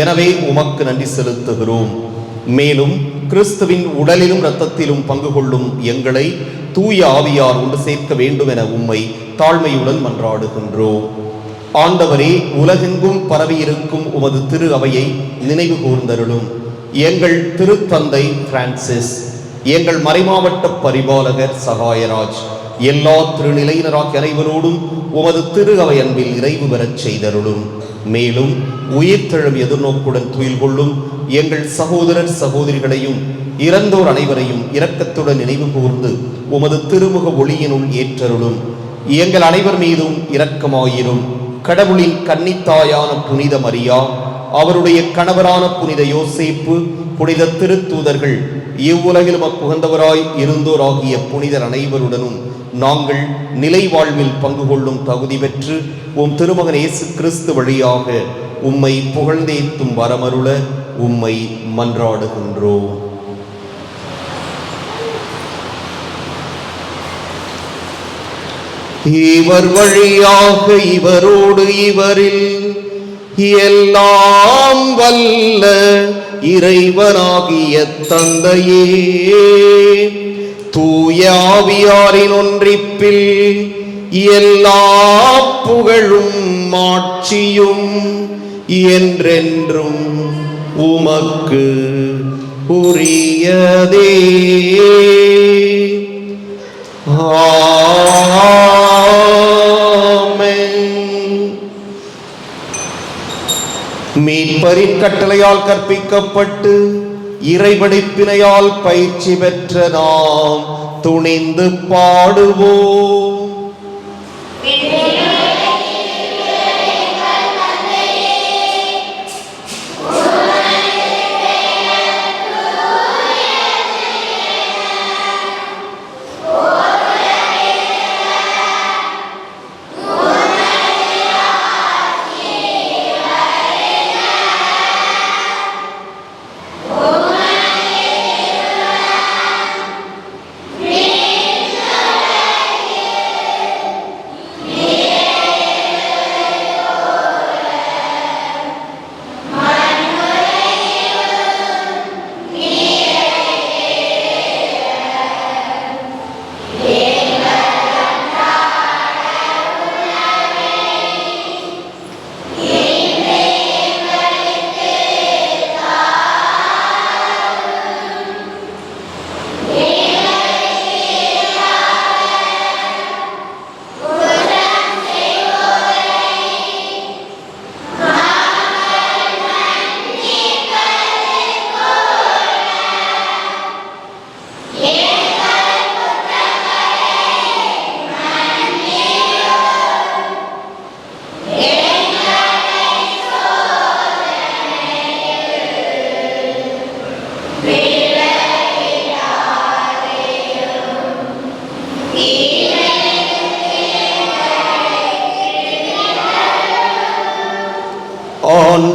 Speaker 1: எனவே உமக்கு நன்றி செலுத்துகிறோம். மேலும் கிறிஸ்துவின் உடலிலும் இரத்தத்திலும் பங்கு கொள்ளும் எங்களை தூய ஆவியார் ஒன்று சேர்க்க வேண்டும் என உம்மை தாழ்மையுடன் மன்றாடுகின்றோம். ஆண்டவரே, உலகெங்கும் பரவியிருக்கும் உமது திரு அவையை நினைவு கூர்ந்தருளும். எங்கள் திருத்தந்தை பிரான்சிஸ், எங்கள் மறைமாவட்ட பரிபாலகர் சகாயராஜ், எல்லா திருநிலையினராக அனைவரோடும் உமது திரு அவை அன்பில் நிறைவு பெறச் செய்தருளும். மேலும் உயிர்த்தெழும் எதிர்நோக்குடன் துயில் கொள்ளும் எங்கள் சகோதரர் சகோதரிகளையும் இறந்தோர் அனைவரையும் இரக்கத்துடன் நினைவு கூர்ந்து உமது திருமுக ஒளியினுள் ஏற்றருளும். எங்கள் அனைவர் மீதும் இரக்கமாயிரும். கடவுளின் கன்னித்தாயான புனித மரியா, அவருடைய கணவரான புனித யோசேப்பு, புனித திருத்தூதர்கள், இவ்வுலகிலும் அப்புகந்தவராய் இருந்தோராகிய புனிதர் அனைவருடனும் நாங்கள் நிலை வாழ்வில் பங்கு கொள்ளும் தகுதி பெற்று உம் திருமகன் இயேசு கிறிஸ்து வழியாக உம்மை புகழ்ந்தேத்தும் வரமருள உம்மை மன்றாடுகின்றோம். இவர் வழியாக இவரோடு இவரில் எல்லாம் வல்ல இறைவனாகிய தந்தையே, தூய ஆவியாரின் ஒன்றிப்பில் எல்லா புகழும் மாட்சியும் என்றென்றும் உமக்கு உரியதே. மீட்பரின் கட்டளையால் கற்பிக்கப்பட்டு இறைபடிப்பினையால் பயிற்சி பெற்ற நாம் துணிந்து பாடுவோம்.